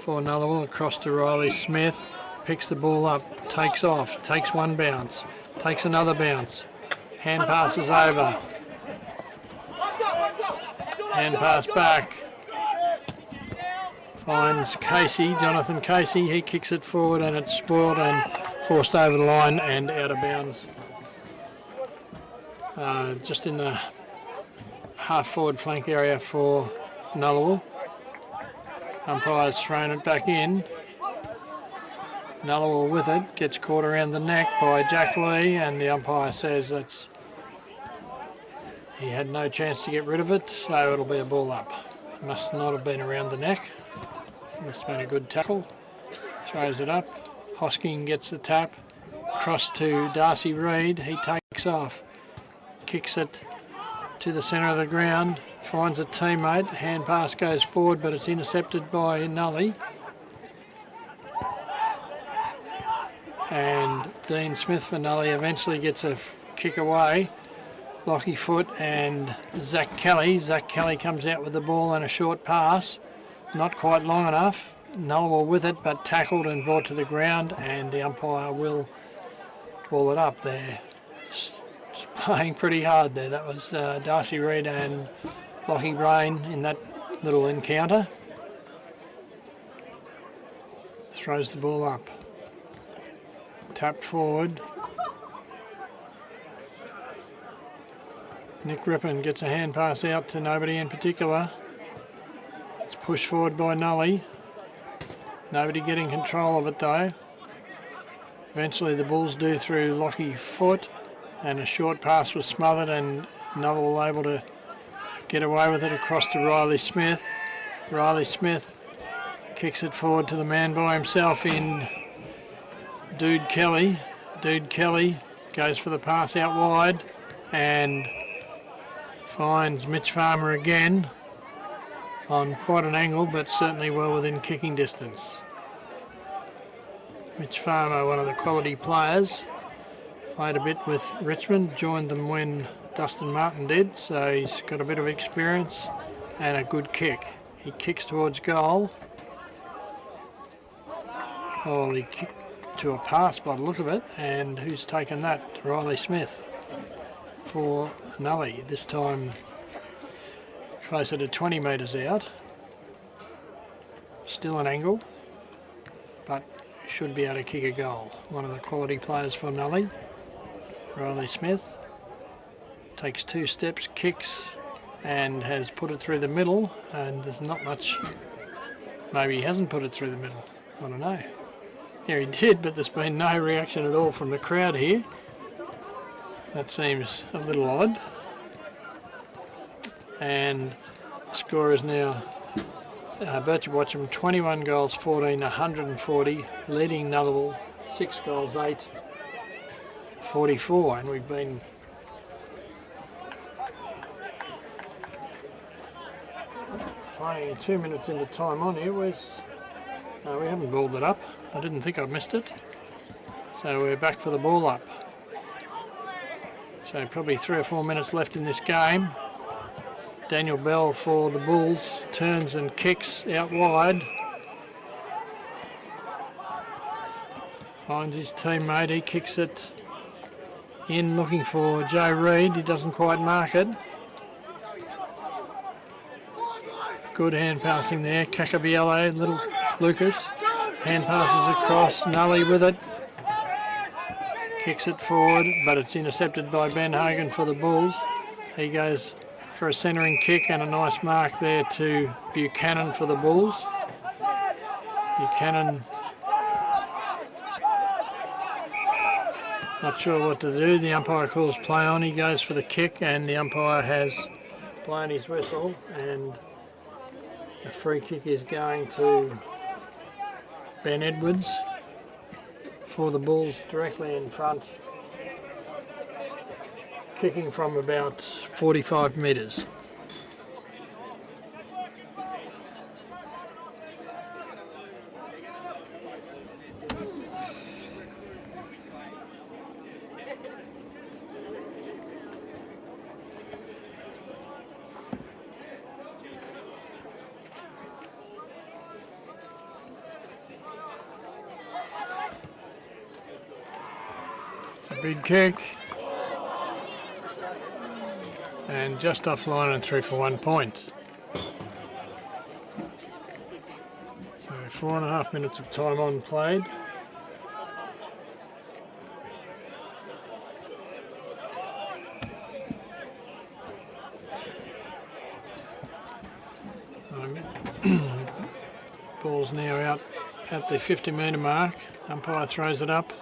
for Nullawil, across to Riley Smith. Picks the ball up, takes off, takes one bounce, takes another bounce. Hand passes over. Hand pass back. Finds Casey, Jonathan Casey. He kicks it forward and it's spoiled and forced over the line and out of bounds. Just in the half forward flank area for Nullawil. Umpire's thrown it back in. Nullawil with it, gets caught around the neck by Jack Lee, and the umpire says that's he had no chance to get rid of it, so it'll be a ball up. Must not have been around the neck. Must have been a good tackle. Throws it up. Hosking gets the tap. Cross to Darcy Reid. He takes off. Kicks it to the centre of the ground. Finds a teammate. Hand pass goes forward, but it's intercepted by Nully. And Dean Smith for Nully eventually gets a kick away. Lockie Foot and Zach Kelly. Zach Kelly comes out with the ball and a short pass. Not quite long enough. Nullawil with it, but tackled and brought to the ground, and the umpire will ball it up there. Playing pretty hard there. That was Darcy Reid and Lockie Brain in that little encounter. throws the ball up. Tapped forward. Nick Rippon gets a hand pass out to nobody in particular. It's pushed forward by Nully. Nobody getting control of it though. Eventually the Bulls do through Lockie Foot, and a short pass was smothered and Nullawil able to get away with it across to Riley Smith. Riley Smith kicks it forward to the man by himself in Dude Kelly. Dude Kelly goes for the pass out wide and finds Mitch Farmer again on quite an angle, but certainly well within kicking distance. Mitch Farmer, one of the quality players, played a bit with Richmond, joined them when Dustin Martin did, so he's got a bit of experience and a good kick. He kicks towards goal. Oh, he kicked to a pass by the look of it, and who's taken that? Riley Smith for Nully, this time closer to 20 metres out. Still an angle, but should be able to kick a goal. One of the quality players for Nully, Riley Smith, takes 2 steps, kicks, and has put it through the middle, and there's not much, maybe he hasn't put it through the middle, I don't know. Yeah, he did, but there's been no reaction at all from the crowd here. That seems a little odd. And the score is now Birchip Watchem 21 goals, 14, 140, leading Nullawil 6 goals, 8, 44, and we've been playing 2 minutes into time on here. We haven't balled it up. I didn't think I missed it. So we're back for the ball up. So probably 3 or 4 minutes left in this game. Daniel Bell for the Bulls turns and kicks out wide. Finds his teammate, he kicks it in looking for Joe Reid. He doesn't quite mark it. Good hand passing there. Cacaviello, little Lucas. Hand passes across, Nully with it. Kicks it forward, but it's intercepted by Ben Hogan for the Bulls. He goes for a centering kick and a nice mark there to Buchanan for the Bulls. Buchanan not sure what to do. The umpire calls play on. He goes for the kick and the umpire has blown his whistle, and the free kick is going to Ben Edwards for the Bulls directly in front, kicking from about 45 metres. It's a big kick. And just offline and through for 1 point. So 4.5 minutes of time on played. Ball's now out at the 50-metre mark. Umpire throws it up.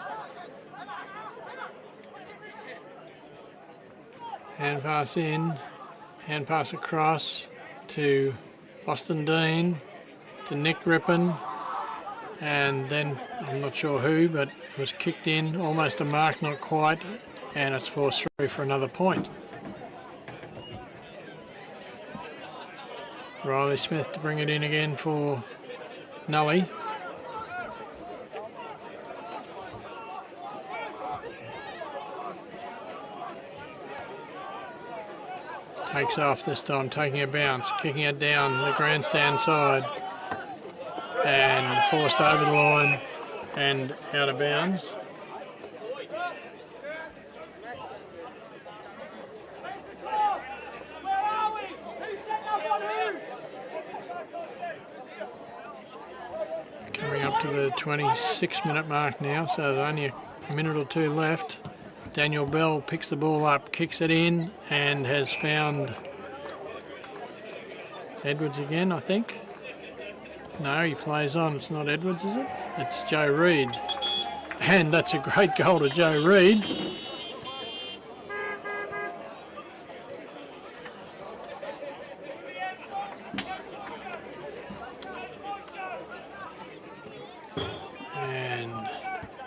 Hand pass in, hand pass across to Austin Dean, to Nick Rippon, and then I'm not sure who, but it was kicked in, almost a mark, not quite, and it's forced through for another point. Riley Smith to bring it in again for Nully. Takes off this time, taking a bounce, kicking it down the grandstand side, and forced over the line and out of bounds. Coming up to the 26-minute mark now, so there's only a minute or two left. Daniel Bell picks the ball up, kicks it in, and has found Edwards again, I think. No, he plays on. It's not Edwards, is it? It's Joe Reid. And that's a great goal to Joe Reid. And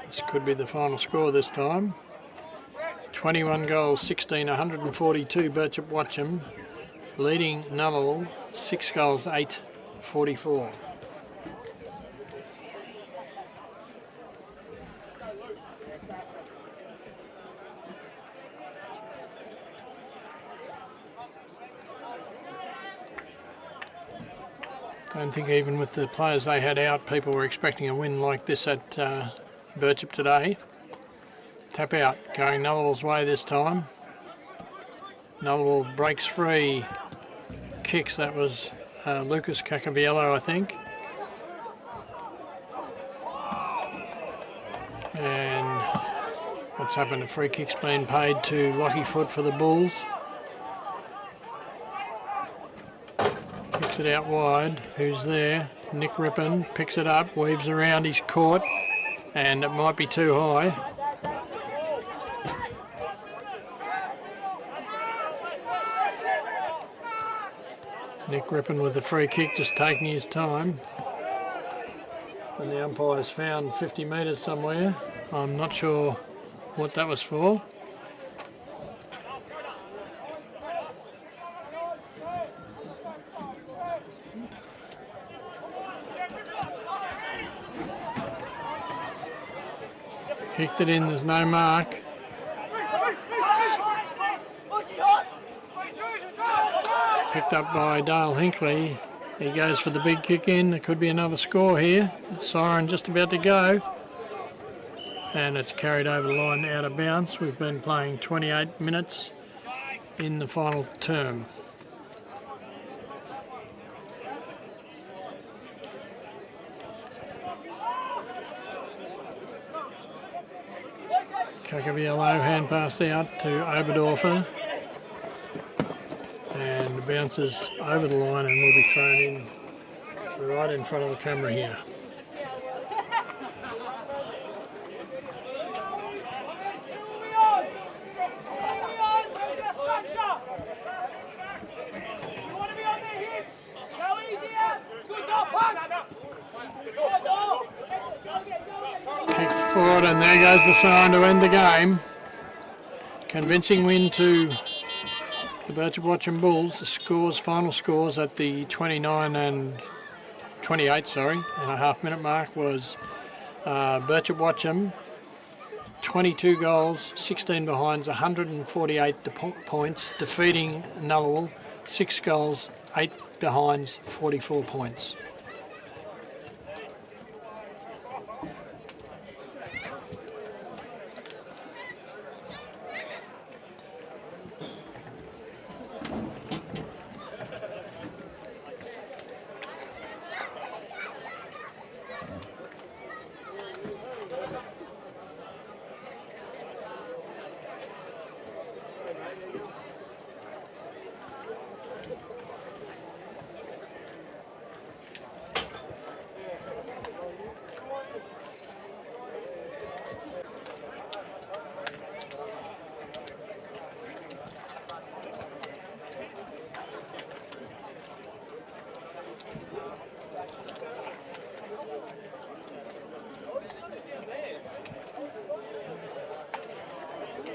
this could be the final score this time. 21 goals, 16, 142, Birchip Watchem, leading Nullawil, 6 goals, 8, 44. I don't think even with the players they had out, people were expecting a win like this at Birchip today. Tap out, going Nullawil's way this time. Nullawil breaks free, kicks, that was Lucas Cacaviello, I think. And what's happened, a free kick's been paid to Lockie Foot for the Bulls. Kicks it out wide, who's there? Nick Rippon picks it up, weaves around, he's caught, and it might be too high. Nick Rippon with the free kick, just taking his time. And the umpire's found 50 metres somewhere. I'm not sure what that was for. Kicked it in, there's no mark. Picked up by Dale Hinkley. He goes for the big kick in. There could be another score here. Siren just about to go. And it's carried over the line out of bounds. We've been playing 28 minutes in the final term. Cacaviello hand pass out to Oberdorfer. And bounces over the line and will be thrown in right in front of the camera here. Kick forward, and there goes the sign to end the game. Convincing win to the Birchip Watchem Bulls. The final scores at the 29 and 28, and a half-minute mark was Birchip Watchem, 22 goals, 16 behinds, 148 points, defeating Nullawil, 6 goals, 8 behinds, 44 points.